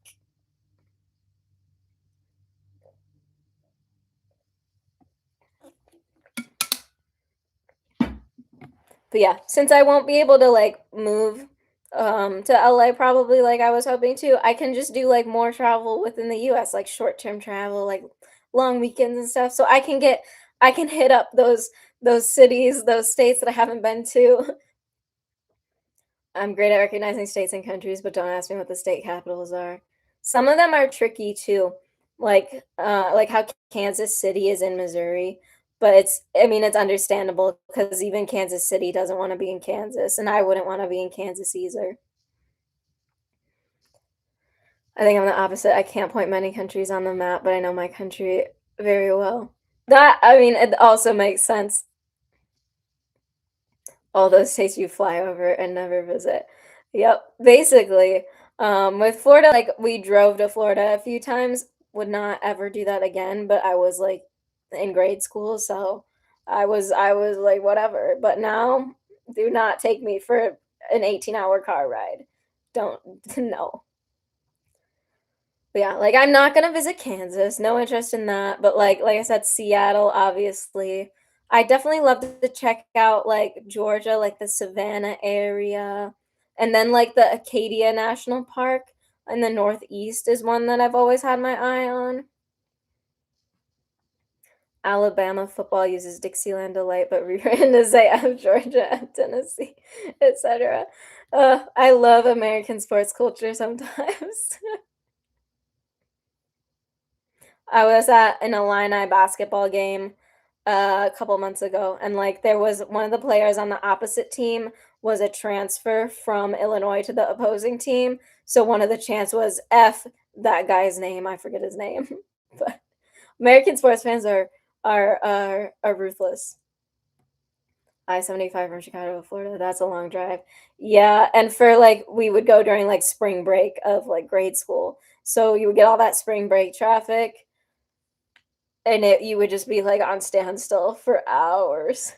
But yeah, since I won't be able to like move to LA probably like I was hoping to, I can just do like more travel within the US, like short-term travel, like long weekends and stuff. So I can hit up those cities, those states that I haven't been to. I'm great at recognizing states and countries, but don't ask me what the state capitals are. Some of them are tricky too, like how Kansas City is in Missouri, but I mean, it's understandable because even Kansas City doesn't wanna be in Kansas, and I wouldn't wanna be in Kansas either. I think I'm the opposite. I can't point many countries on the map, but I know my country very well. That I mean, it also makes sense. All those states you fly over and never visit. Yep, basically. With Florida, like we drove to Florida a few times, would not ever do that again, but I was like in grade school, so I was like whatever. But now do not take me for an 18-hour car ride. Don't no. But yeah, like I'm not gonna visit Kansas, no interest in that. But like I said, Seattle, obviously. I definitely love to check out like Georgia, like the Savannah area. And then like the Acadia National Park in the Northeast is one that I've always had my eye on. Alabama football uses Dixieland Delight, but rewritten to say F Georgia, F Tennessee, etc. I love American sports culture sometimes. I was at an Illini basketball game a couple months ago, and like there was one of the players on the opposite team was a transfer from Illinois to the opposing team. So one of the chants was F that guy's name. I forget his name, but American sports fans are ruthless. I-75 from Chicago to Florida. That's a long drive. Yeah, and for like we would go during like spring break of like grade school. So you would get all that spring break traffic, and you would just be like on standstill for hours.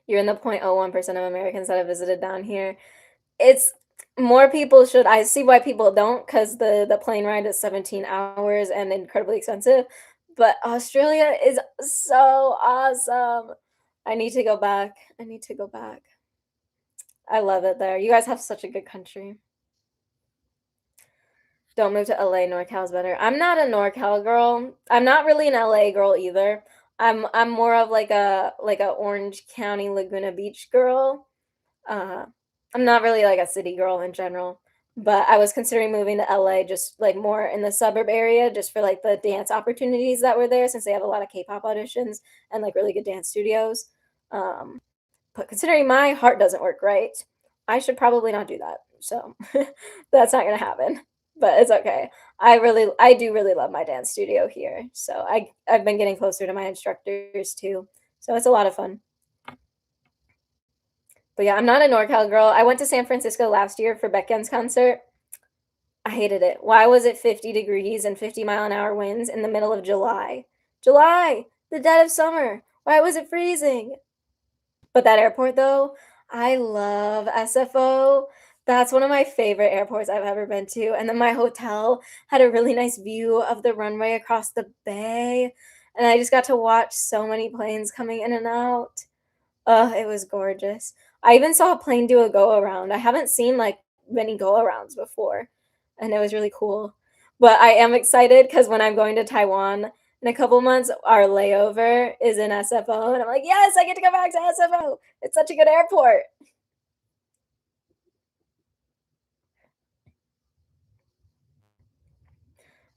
You're in the 0.01% of Americans that have visited down here. It's more people should. I see why people don't, because the plane ride is 17 hours and incredibly expensive, but Australia is so awesome. I need to go back. I need to go back. I love it there. You guys have such a good country. Don't move to LA, NorCal's better. I'm not a NorCal girl. I'm not really an LA girl either. I'm more of like a Orange County, Laguna Beach girl. Uh, I'm not really like a city girl in general, but I was considering moving to LA just like more in the suburb area just for like the dance opportunities that were there since they have a lot of K-pop auditions and like really good dance studios. Um, but considering my heart doesn't work right, I should probably not do that. So that's not gonna happen. But it's okay. I do really love my dance studio here. So I've been getting closer to my instructors too. So it's a lot of fun. But yeah, I'm not a NorCal girl. I went to San Francisco last year for Becken's concert. I hated it. Why was it 50 degrees and 50-mile-an-hour winds in the middle of July? July, the dead of summer. Why was it freezing? But that airport though, I love SFO. That's one of my favorite airports I've ever been to. And then my hotel had a really nice view of the runway across the bay. And I just got to watch so many planes coming in and out. Oh, it was gorgeous. I even saw a plane do a go around. I haven't seen like many go arounds before, and it was really cool. But I am excited because when I'm going to Taiwan in a couple months, our layover is in SFO, and I'm like, yes, I get to go back to SFO. It's such a good airport.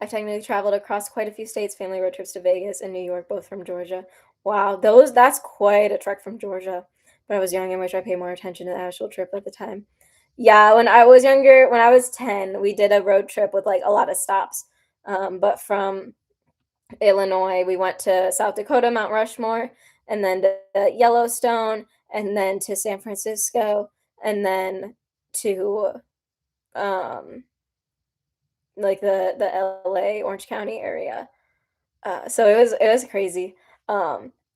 I've technically traveled across quite a few states, family road trips to Vegas and New York, both from Georgia. Wow, that's quite a trek from Georgia. But I was young and wish I paid more attention to the actual trip at the time. Yeah, when I was younger, when I was 10, we did a road trip with like a lot of stops. But from Illinois, we went to South Dakota, Mount Rushmore, and then to Yellowstone, and then to San Francisco, and then to um, like the LA Orange County area. So it was crazy.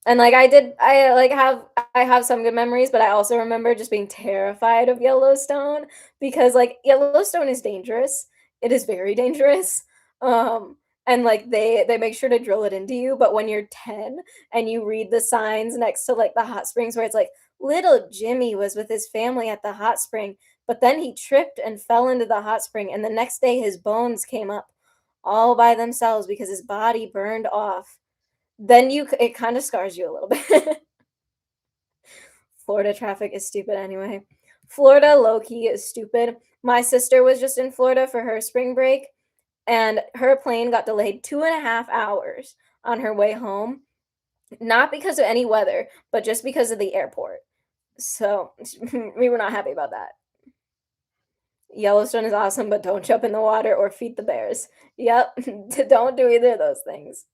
And like I have some good memories, but I also remember just being terrified of Yellowstone because like Yellowstone is dangerous. It is very dangerous. Um, and like they make sure to drill it into you, but when you're 10 and you read the signs next to like the hot springs where it's like little Jimmy was with his family at the hot spring, but then he tripped and fell into the hot spring and the next day his bones came up all by themselves because his body burned off, then it kind of scars you a little bit. Florida traffic is stupid anyway. Florida low key is stupid. My sister was just in Florida for her spring break, and her plane got delayed 2.5 hours on her way home, not because of any weather, but just because of the airport. So we were not happy about that. Yellowstone is awesome, but don't jump in the water or feed the bears. Yep, don't do either of those things.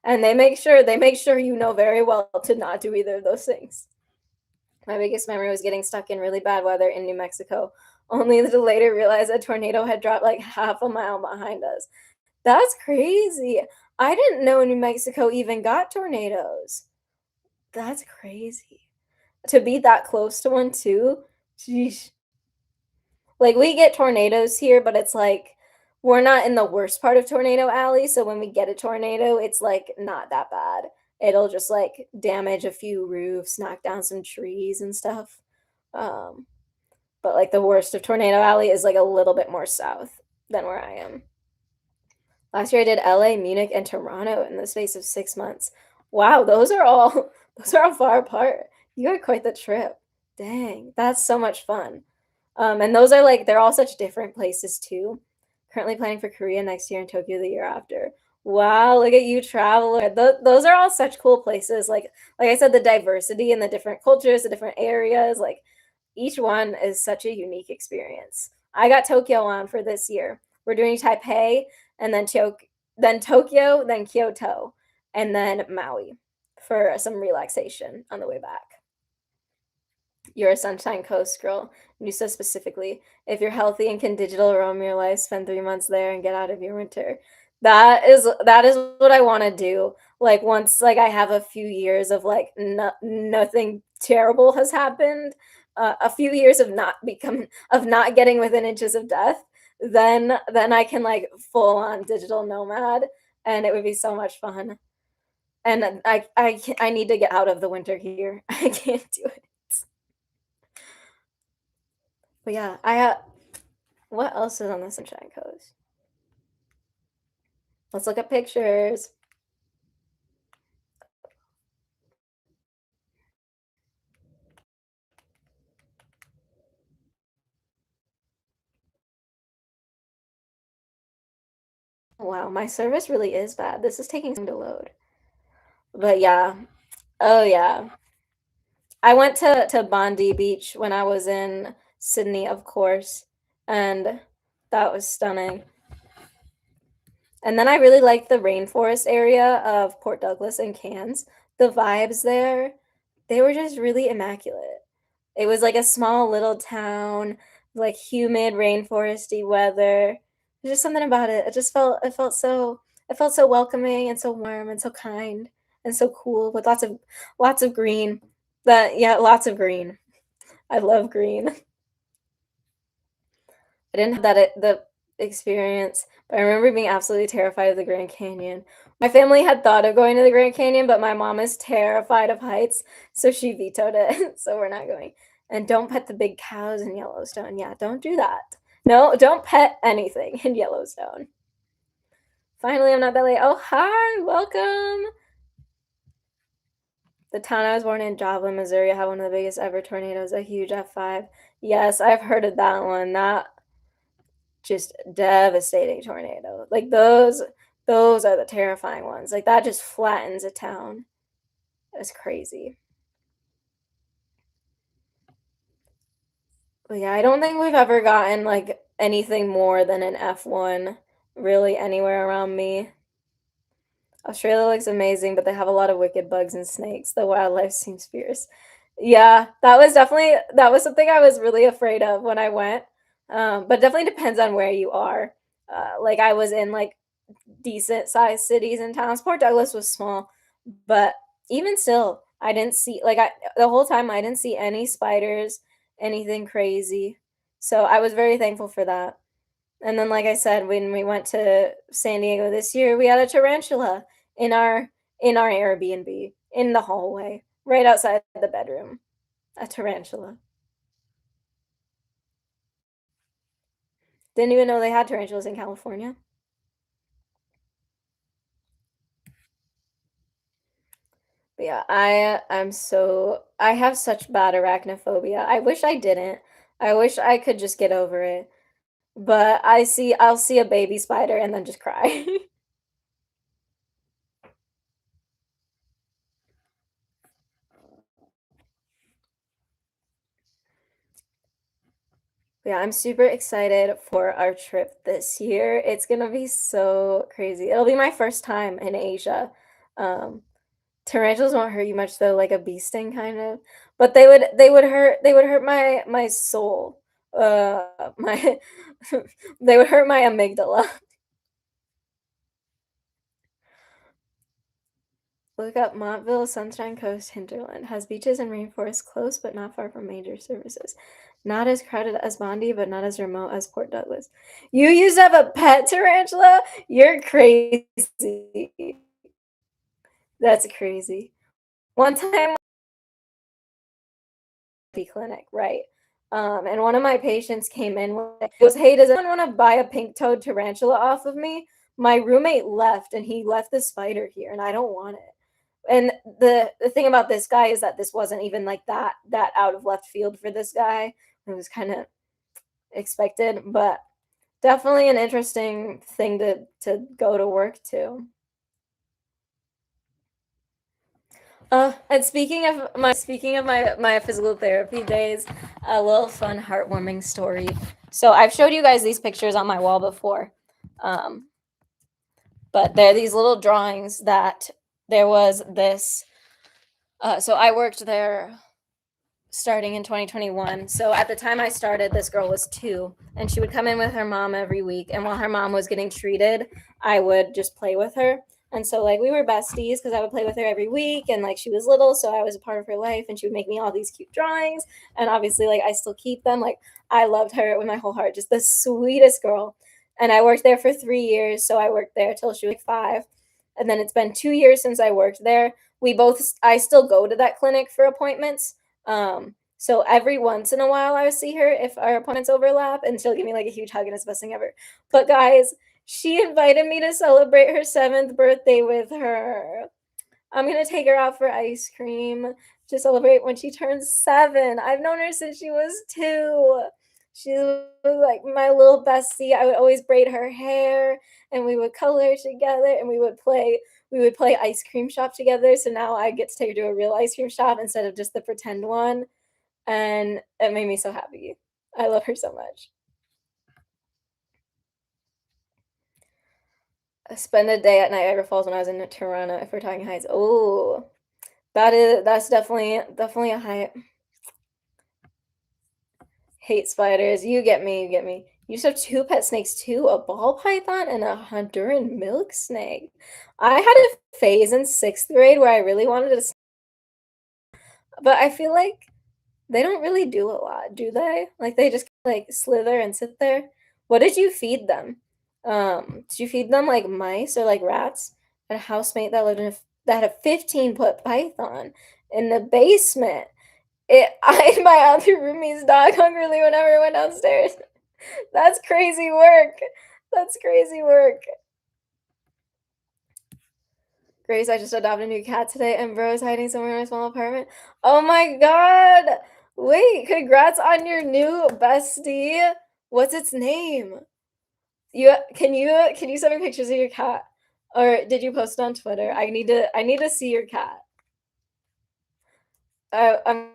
And they make sure you know very well to not do either of those things. My biggest memory was getting stuck in really bad weather in New Mexico, only to later realize a tornado had dropped like half a mile behind us. That's crazy. I didn't know New Mexico even got tornadoes. That's crazy. To be that close to one too. Sheesh. Like we get tornadoes here, but it's like we're not in the worst part of Tornado Alley, so when we get a tornado, it's like not that bad. It'll just like damage a few roofs, knock down some trees and stuff. Um, but like the worst of Tornado Alley is like a little bit more south than where I am. Last year I did LA, Munich, and Toronto in the space of 6 months. Wow, those are all those are all far apart. You had quite the trip. Dang, that's so much fun. And those are like they're all such different places too. Currently planning for Korea next year and Tokyo the year after. Wow, look at you, traveler. Those are all such cool places. Like I said, the diversity and the different cultures, the different areas, like each one is such a unique experience. I got Tokyo on for this year. We're doing Taipei and then Tokyo, then Kyoto, and then Maui for some relaxation on the way back. You're a Sunshine Coast girl. And you said specifically, if you're healthy and can digital roam your life, spend 3 months there and get out of your winter. That is what I want to do. Like once like I have a few years of like nothing terrible has happened, a few years of not getting within inches of death, then I can like full on digital nomad, and it would be so much fun. And I need to get out of the winter here. I can't do it. But yeah, what else is on the Sunshine Coast? Let's look at pictures. Wow, my service really is bad. This is taking time to load. But yeah. Oh yeah. I went to Bondi Beach when I was in Sydney, of course, and that was stunning. And then I really liked the rainforest area of Port Douglas and Cairns. The vibes there, they were just really immaculate. It was like a small little town, like humid, rainforesty weather. There's just something about it. It felt so welcoming and so warm and so kind and so cool with lots of green. That yeah, lots of green. I love green. I didn't have the experience, but I remember being absolutely terrified of the Grand Canyon. My family had thought of going to the Grand Canyon, but my mom is terrified of heights, so she vetoed it. So we're not going. And don't pet the big cows in Yellowstone. Yeah, don't do that. No, don't pet anything in Yellowstone. Finally, I'm not that late. Oh, hi, welcome. The town I was born in, Joplin, Missouri, had one of the biggest ever tornadoes, a huge F5. Yes, I've heard of that one. That just devastating tornado. Like those are the terrifying ones. Like that just flattens a town. It's crazy. But yeah, I don't think we've ever gotten like anything more than an F1 really anywhere around me. Australia looks amazing, but they have a lot of wicked bugs and snakes. The wildlife seems fierce. Yeah, that was something I was really afraid of when I went. But definitely depends on where you are. Like I was in like decent sized cities and towns. Port Douglas was small, but even still, I didn't see like I the whole time I didn't see any spiders, anything crazy. So I was very thankful for that. And then like I said, when we went to San Diego this year, we had a tarantula in our Airbnb in the hallway, right outside the bedroom. A tarantula. Didn't even know they had tarantulas in California. But yeah, I have such bad arachnophobia. I wish I didn't. I wish I could just get over it. But I'll see a baby spider and then just cry. Yeah, I'm super excited for our trip this year. It's gonna be so crazy. It'll be my first time in Asia. Um, Tarantulas won't hurt you much though, like a bee sting kind of, but they would hurt my soul. My they would hurt my amygdala. Look up Montville, Sunshine Coast, Hinterland. Has beaches and rainforests close but not far from major services. Not as crowded as Bondi, but not as remote as Port Douglas. You used to have a pet tarantula? You're crazy. That's crazy. One time clinic, right? And one of my patients came in with goes, "Hey, does anyone want to buy a pink-toed tarantula off of me?" My roommate left, and he left the spider here, and I don't want it. And the thing about this guy is that this wasn't even like that out of left field for this guy. It was kind of expected, but definitely an interesting thing to go to work to. And speaking of my physical therapy days, a little fun, heartwarming story. So I've showed you guys these pictures on my wall before, um, but they're these little drawings that there was this. So I worked there starting in 2021. So at the time I started, this girl was 2, and she would come in with her mom every week. And while her mom was getting treated, I would just play with her. And so like we were besties because I would play with her every week, and like she was little, so I was a part of her life, and she would make me all these cute drawings. And obviously, like I still keep them. Like I loved her with my whole heart, just the sweetest girl. And I worked there for 3 years, so I worked there till she was like 5. And then it's been 2 years since I worked there. I still go to that clinic for appointments, so every once in a while I would see her if our appointments overlap, and she'll give me like a huge hug, and it's the best thing ever. But guys, she invited me to celebrate her 7th birthday with her. I'm gonna take her out for ice cream to celebrate when she turns 7. I've known her since she was 2. She was like my little bestie. I would always braid her hair, and we would color together, and we would play ice cream shop together. So now I get to take her to a real ice cream shop instead of just the pretend one, and it made me so happy. I love her so much. I spent a day at Niagara Falls when I was in Toronto. If we're talking heights, oh, that's definitely a height. Hate spiders. You get me. You get me. You used to have 2 pet snakes too, a ball python and a Honduran milk snake. I had a phase in 6th grade where I really wanted a, but I feel like they don't really do a lot, do they? Like they just like slither and sit there. What did you feed them? Did you feed them like mice or like rats? I had a housemate that lived that had a 15-foot python in the basement. It eyed my other roomie's dog hungrily whenever I went downstairs. That's crazy work. That's crazy work. Grace, I just adopted a new cat today, and bro is hiding somewhere in my small apartment. Oh my god! Wait, congrats on your new bestie. What's its name? Can you send me pictures of your cat, or did you post it on Twitter? I need to see your cat. I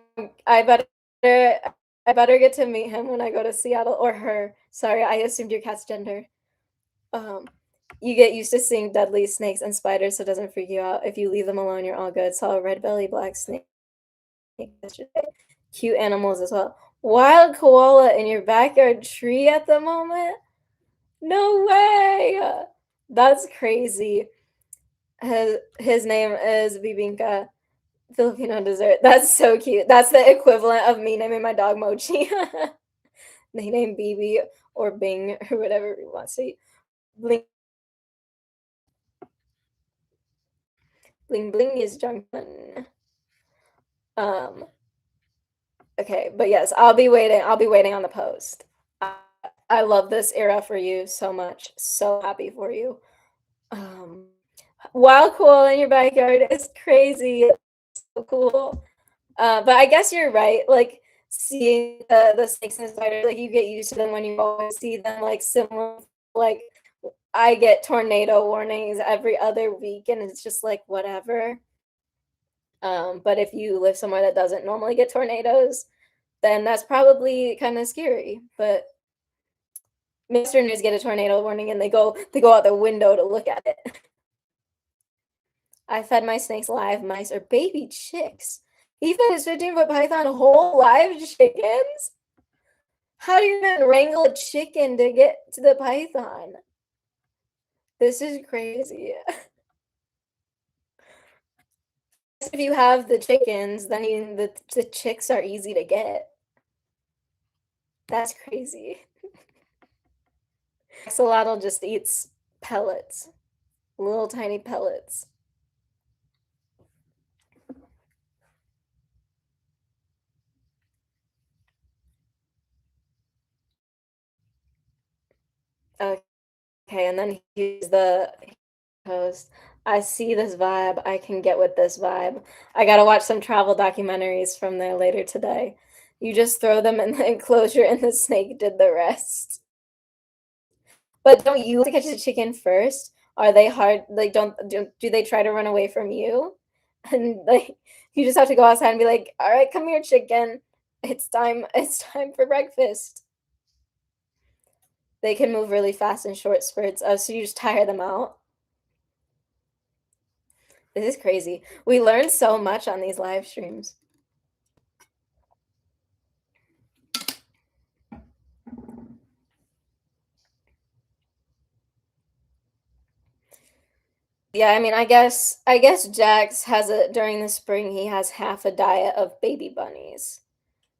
better get to meet him when I go to Seattle, or her. Sorry, I assumed your cat's gender. Um, you get used to seeing deadly snakes and spiders, so it doesn't freak you out. If you leave them alone, you're all good. Saw a red belly black snake yesterday. Cute animals as well. Wild koala in your backyard tree at the moment? No way! That's crazy. His name is Bibinka, Filipino dessert. That's so cute. That's the equivalent of me naming my dog Mochi. They name Bibi or Bing or whatever he wants to eat. Bling bling bling is Jungkook. Um, okay, but yes, I'll be waiting. I'll be waiting on the post. I, I love this era for you so much. So happy for you. Um, Wild koala in your backyard is crazy. So cool. But I guess you're right. Like seeing the snakes and spiders, like you get used to them when you always see them. Like similar, like I get tornado warnings every other week, and it's just like whatever. But if you live somewhere that doesn't normally get tornadoes, then that's probably kind of scary. But Midwesterners get a tornado warning and they go out the window to look at it. I fed my snakes live mice or baby chicks. He fed his 15-foot python whole live chickens? How do you even wrangle a chicken to get to the python? This is crazy. If you have the chickens, then the chicks are easy to get. That's crazy. Axolotl just eats pellets, little tiny pellets. Okay, and then here's the host. I see this vibe. I can get with this vibe. I gotta watch some travel documentaries from there later today. You just throw them in the enclosure and the snake did the rest. But don't you have to catch the chicken first? Are they hard? Like, do they try to run away from you? And like, you just have to go outside and be like, "All right, come here, chicken. It's time. It's time for breakfast." They can move really fast in short spurts. So you just tire them out. This is crazy. We learned so much on these live streams. Yeah, I mean, I guess Jax has a during the spring, he has half a diet of baby bunnies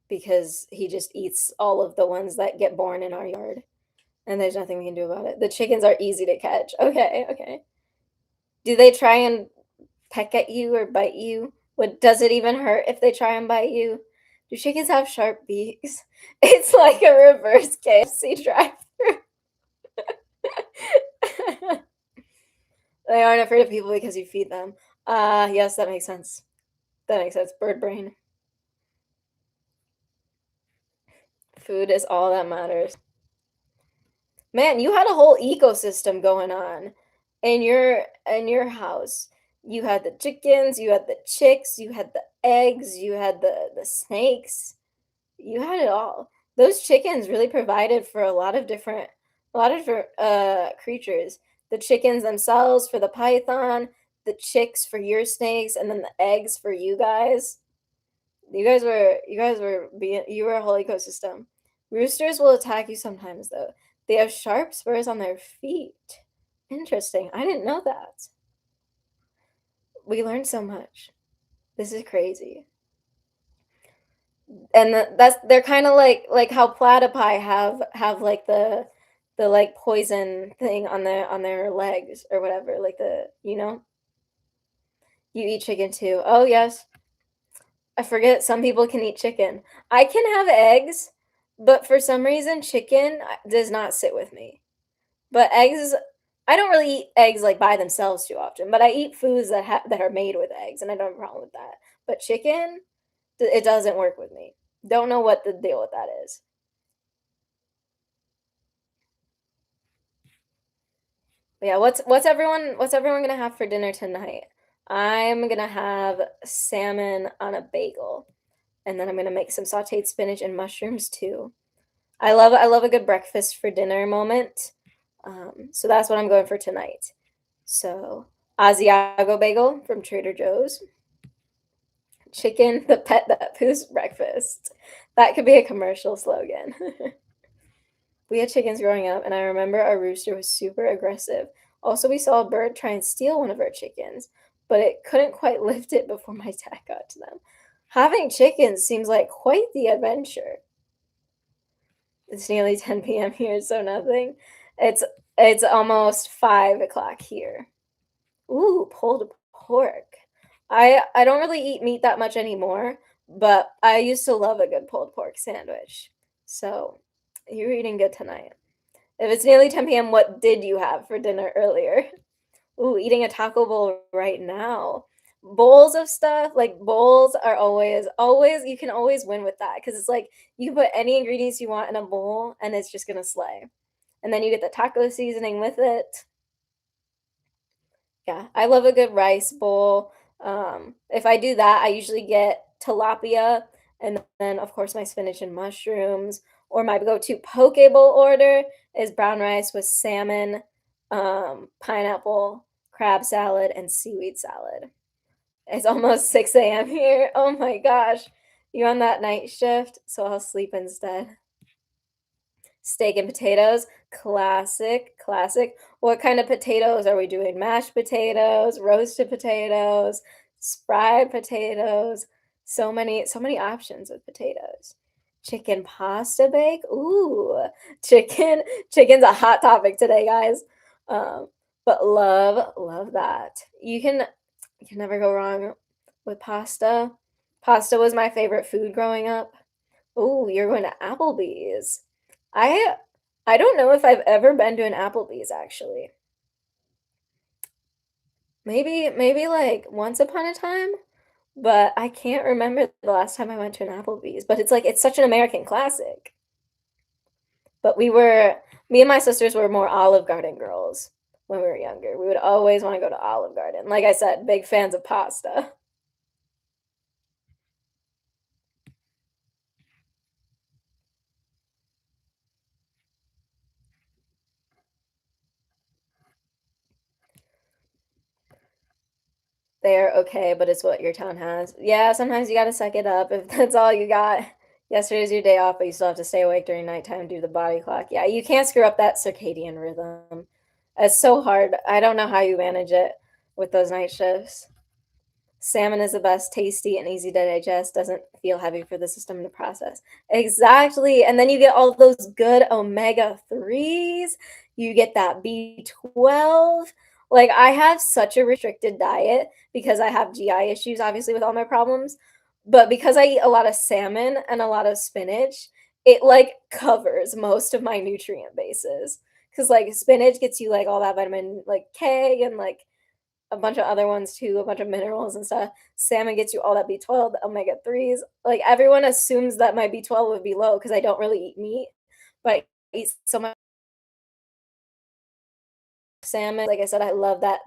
because he just eats all of the ones that get born in our yard, and there's nothing we can do about it. The chickens are easy to catch. Okay, okay. Do they try and peck at you or bite you? What does it even hurt if they try and bite you? Do chickens have sharp beaks? It's like a reverse KFC drive-through. They aren't afraid of people because you feed them. Yes, that makes sense. That makes sense. Bird brain. Food is all that matters. Man, you had a whole ecosystem going on in your house. You had the chickens, you had the chicks, you had the eggs, you had the snakes. You had it all. Those chickens really provided for a lot of different creatures. The chickens themselves for the python, the chicks for your snakes, and then the eggs for you guys. You were a whole ecosystem. Roosters will attack you sometimes though. They have sharp spurs on their feet. Interesting. I didn't know that. We learned so much. This is crazy. And that's they're kind of like how platypi have like the like poison thing on their legs or whatever. Like you eat chicken too. Oh yes, I forget some people can eat chicken. I can have eggs, but for some reason, chicken does not sit with me. But eggs, I don't really eat eggs like by themselves too often. But I eat foods that are made with eggs, and I don't have a problem with that. But chicken, it doesn't work with me. Don't know what the deal with that is. But yeah, what's everyone gonna have for dinner tonight? I'm gonna have salmon on a bagel, and then I'm gonna make some sautéed spinach and mushrooms too. I love a good breakfast for dinner moment. So that's what I'm going for tonight. So Asiago bagel from Trader Joe's, chicken, the pet that poos breakfast. That could be a commercial slogan. We had chickens growing up, and I remember our rooster was super aggressive. Also, we saw a bird try and steal one of our chickens, but it couldn't quite lift it before my dad got to them. Having chickens seems like quite the adventure. It's nearly 10 p.m. here, so nothing. It's it's almost 5 o'clock here. Ooh, pulled pork. I don't really eat meat that much anymore, but I used to love a good pulled pork sandwich. So you're eating good tonight. If it's nearly 10 p.m., what did you have for dinner earlier? Ooh, eating a taco bowl right now. Bowls of stuff, like bowls are always, you can always win with that because it's like you can put any ingredients you want in a bowl and it's just gonna slay. And then you get the taco seasoning with it. Yeah, I love a good rice bowl. If I do that, I usually get tilapia and then, of course, my spinach and mushrooms. Or my go-to poke bowl order is brown rice with salmon, pineapple, crab salad, and seaweed salad. It's almost 6 a.m. here. Oh my gosh. You on that night shift? So I'll sleep instead. Steak and potatoes, classic, classic. What kind of potatoes are we doing? Mashed potatoes, roasted potatoes, fried potatoes. So many options with potatoes. Chicken pasta bake. Ooh, chicken's a hot topic today, guys. Um, but love that. You can never go wrong with pasta. Pasta was my favorite food growing up. Oh, you're going to Applebee's. I I don't know if I've ever been to an Applebee's actually. Maybe like once upon a time, but I can't remember the last time I went to an Applebee's. But it's such an American classic. But me and my sisters were more Olive Garden girls when we were younger. We would always want to go to Olive Garden. Like I said, big fans of pasta. They're okay, but it's what your town has. Yeah, sometimes you gotta suck it up if that's all you got. Yesterday's your day off, but you still have to stay awake during nighttime due to the body clock. Yeah, you can't screw up that circadian rhythm. It's so hard. I don't know how you manage it. with those night shifts. Salmon is the best, tasty and easy to digest, doesn't feel heavy for the system to process. Exactly. And then you get all those good omega 3s. You get that B12. Like, I have such a restricted diet because I have GI issues, obviously, with all my problems. But because I eat a lot of salmon and a lot of spinach, it like covers most of my nutrient bases. Because like spinach gets you like all that vitamin like K and like a bunch of other ones too, a bunch of minerals and stuff. Salmon gets you all that B12, the omega 3s. Like everyone assumes that my B12 would be low because I don't really eat meat, but I eat so much salmon. Like I said, I love that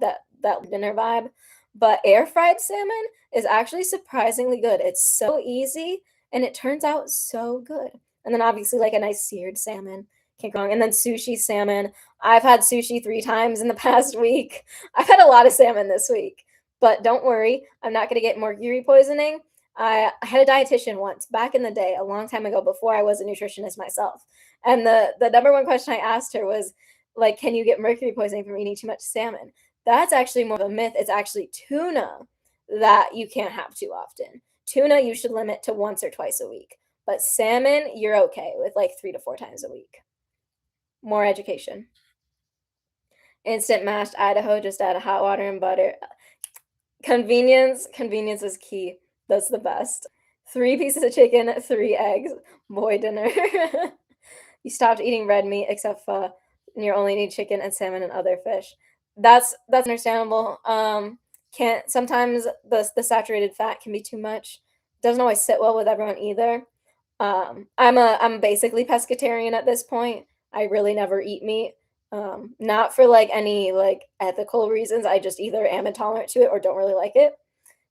dinner vibe. But air fried salmon is actually surprisingly good. It's so easy and it turns out so good. And then obviously like a nice seared salmon. Can't go wrong. And then sushi salmon. I've had sushi 3 times in the past week. I've had a lot of salmon this week. But don't worry, I'm not gonna get mercury poisoning. I had a dietitian once back in the day, a long time ago, before I was a nutritionist myself. And the number one question I asked her was, like, can you get mercury poisoning from eating too much salmon? That's actually more of a myth. It's actually tuna that you can't have too often. Tuna you should limit to once or twice a week. But salmon, you're okay with like 3 to 4 times a week. More education. Instant mashed Idaho, just add hot water and butter. Convenience is key. That's the best. 3 pieces of chicken, 3 eggs. Boy, dinner. You stopped eating red meat except for and you only need chicken and salmon and other fish. That's understandable. Can't sometimes the saturated fat can be too much. Doesn't always sit well with everyone either. I'm basically pescatarian at this point. I really never eat meat. Not for like any like ethical reasons. I just either am intolerant to it or don't really like it.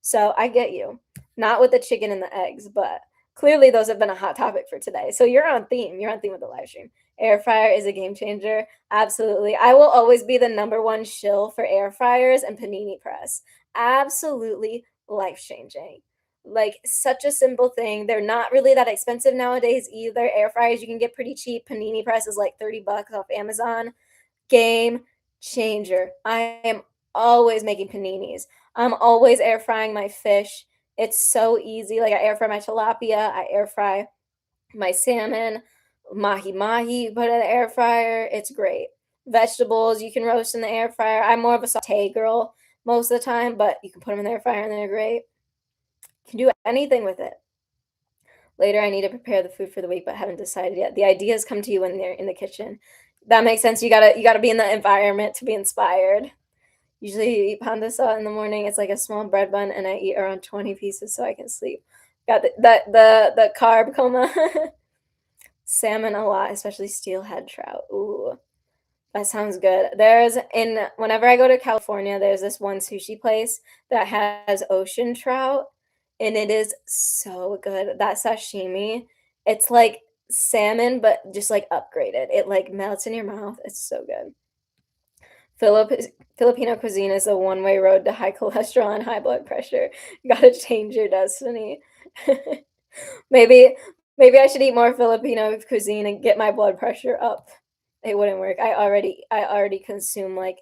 So I get you. Not with the chicken and the eggs, but clearly those have been a hot topic for today. So you're on theme. You're on theme with the live stream. Air fryer is a game changer. Absolutely. I will always be the number one shill for air fryers and panini press. Absolutely life changing. Like such a simple thing. They're not really that expensive nowadays either. Air fryers you can get pretty cheap. Panini press is like 30 bucks off Amazon. Game changer. I am always making paninis. I'm always air frying my fish. It's so easy. Like I air fry my tilapia, I air fry my salmon, mahi mahi, put it in the air fryer. It's great. Vegetables you can roast in the air fryer. I'm more of a saute girl most of the time, but you can put them in the air fryer and they're great. You can do anything with it. Later, I need to prepare the food for the week, but haven't decided yet. The ideas come to you when they're in the kitchen. That makes sense. You gotta be in the environment to be inspired. Usually, you eat pan de sal in the morning. It's like a small bread bun, and I eat around 20 pieces so I can sleep. Got the carb coma. Salmon a lot, especially steelhead trout. Ooh, that sounds good. Whenever I go to California, there's this one sushi place that has ocean trout, and it is so good. That sashimi, it's like salmon, but just like upgraded. It like melts in your mouth. It's so good. Filipino cuisine is a one-way road to high cholesterol and high blood pressure. You gotta change your destiny. maybe maybe I should eat more Filipino cuisine and get my blood pressure up. It wouldn't work. I already consume like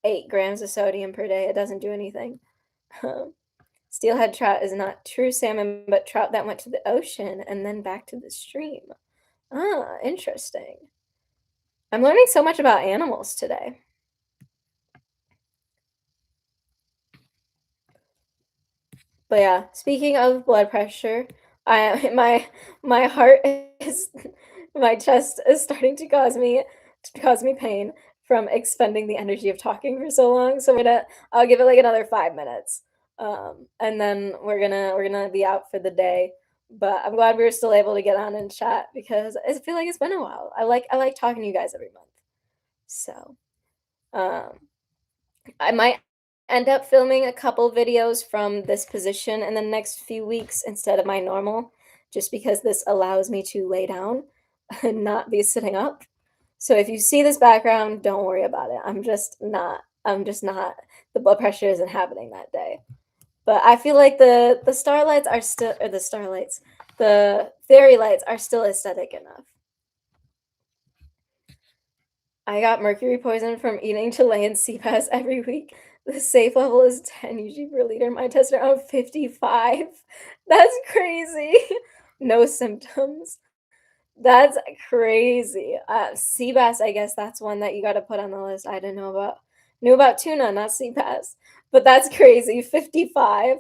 8 grams of sodium per day. It doesn't do anything. Steelhead trout is not true salmon, but trout that went to the ocean and then back to the stream. Ah, interesting. I'm learning so much about animals today. But yeah, speaking of blood pressure, I my heart is my chest is starting to cause me pain from expending the energy of talking for so long. So I'll give it like another 5 minutes. And then we're gonna be out for the day. But I'm glad we were still able to get on and chat because I feel like it's been a while. I like talking to you guys every month. So um I might end up filming a couple videos from this position in the next few weeks instead of my normal, just because this allows me to lay down and not be sitting up. So if you see this background, don't worry about it. I'm just not the blood pressure isn't happening that day. But I feel like the starlights are still or the starlights, the fairy lights are still aesthetic enough. I got mercury poison from eating Chilean sea bass every week. The safe level is 10 UG per liter. My tests are out 55. That's crazy. No symptoms. That's crazy. Sea bass, I guess that's one that you gotta put on the list. I didn't know about. Knew about tuna, not sea bass. But that's crazy. 55.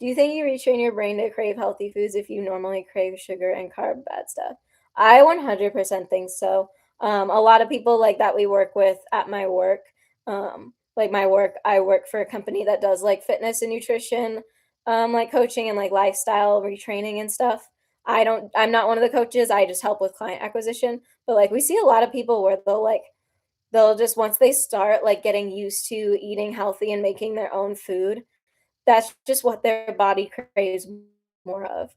Do you think you retrain your brain to crave healthy foods if you normally crave sugar and carb bad stuff? I 100% think so. A lot of people like that we work with at my work, like my work, I work for a company that does like fitness and nutrition, like coaching and like lifestyle retraining and stuff. I'm not one of the coaches. I just help with client acquisition. But like we see a lot of people where they'll just once they start like getting used to eating healthy and making their own food, that's just what their body craves more of.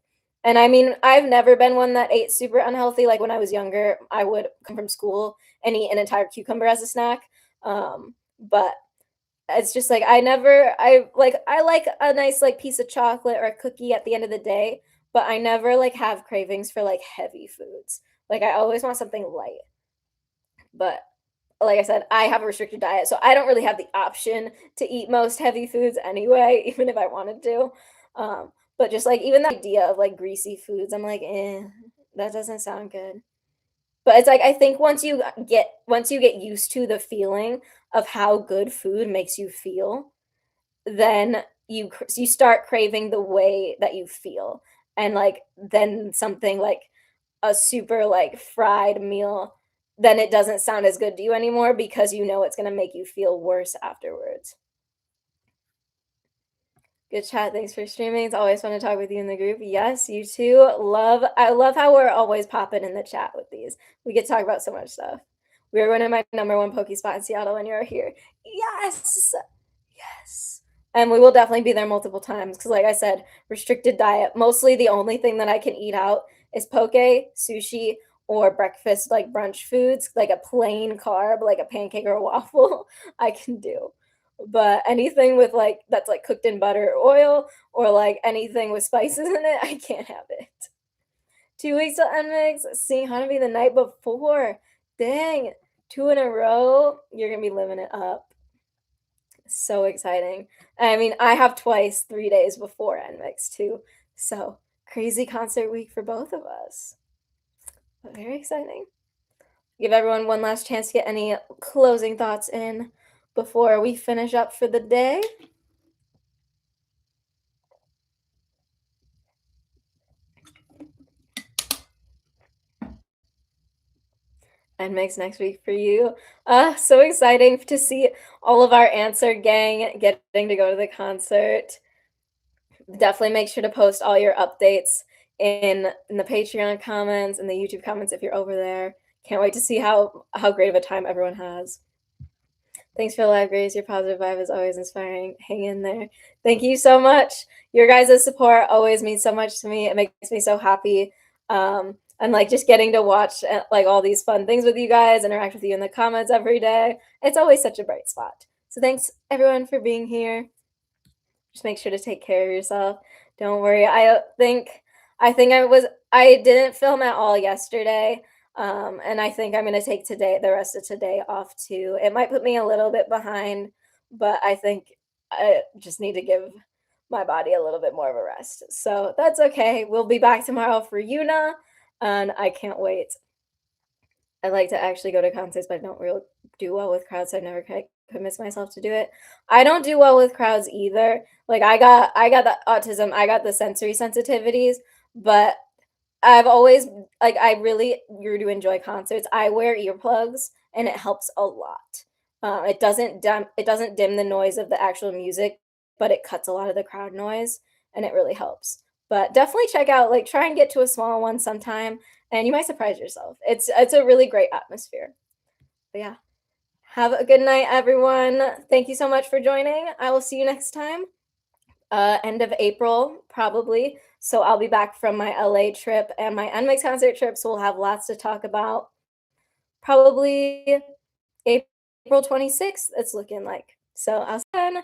And I mean, I've never been one that ate super unhealthy. Like when I was younger, I would come from school and eat an entire cucumber as a snack. But it's just like I like a nice like piece of chocolate or a cookie at the end of the day, but I never like have cravings for like heavy foods. Like I always want something light. But like I said, I have a restricted diet, so I don't really have the option to eat most heavy foods anyway, even if I wanted to. But just like even the idea of like greasy foods, I'm like, that doesn't sound good. But it's like I think once you get used to the feeling of how good food makes you feel, then you start craving the way that you feel. And like then something like a super like fried meal, then it doesn't sound as good to you anymore because you know it's gonna make you feel worse afterwards. Good chat. Thanks for streaming. It's always fun to talk with you in the group. Yes, you too. I love how we're always popping in the chat with these. We get to talk about so much stuff. We are going to my number one Poke spot in Seattle when you're here. Yes. Yes. And we will definitely be there multiple times because, like I said, restricted diet. Mostly the only thing that I can eat out is poke, sushi, or breakfast, like brunch foods, like a plain carb, like a pancake or a waffle, I can do. But anything with like that's like cooked in butter or oil or like anything with spices in it, I can't have it. 2 weeks of NMIX, seeing Hanabi the night before. Dang, two in a row. You're gonna be living it up. So exciting. I mean, I have twice 3 days before NMIX too. So crazy concert week for both of us. But very exciting. Give everyone one last chance to get any closing thoughts in before we finish up for the day. And makes next week for you. So exciting to see all of our Answer gang getting to go to the concert. Definitely make sure to post all your updates in the Patreon comments and the YouTube comments if you're over there. Can't wait to see how great of a time everyone has. Thanks for the live, Grace. Your positive vibe is always inspiring. Hang in there. Thank you so much. Your guys' support always means so much to me. It makes me so happy. And like just getting to watch like all these fun things with you guys, interact with you in the comments every day. It's always such a bright spot. So thanks everyone for being here. Just make sure to take care of yourself. Don't worry. I didn't film at all yesterday. And I think I'm gonna take the rest of today off too. It might put me a little bit behind, but I think I just need to give my body a little bit more of a rest. So that's okay. We'll be back tomorrow for Yuna, and I can't wait. I like to actually go to concerts, but I don't really do well with crowds, so I never commit myself to do it. I don't do well with crowds either. Like I got the autism, I got the sensory sensitivities, but I've always like I really grew to enjoy concerts. I wear earplugs and it helps a lot. It doesn't dim the noise of the actual music, but it cuts a lot of the crowd noise and it really helps. But definitely check out like try and get to a small one sometime and you might surprise yourself. It's a really great atmosphere. But yeah, have a good night everyone. Thank you so much for joining. I will see you next time. End of April, probably. So I'll be back from my LA trip and my NMIX concert trip. So we'll have lots to talk about. Probably April 26th, it's looking like. So I'll see you then.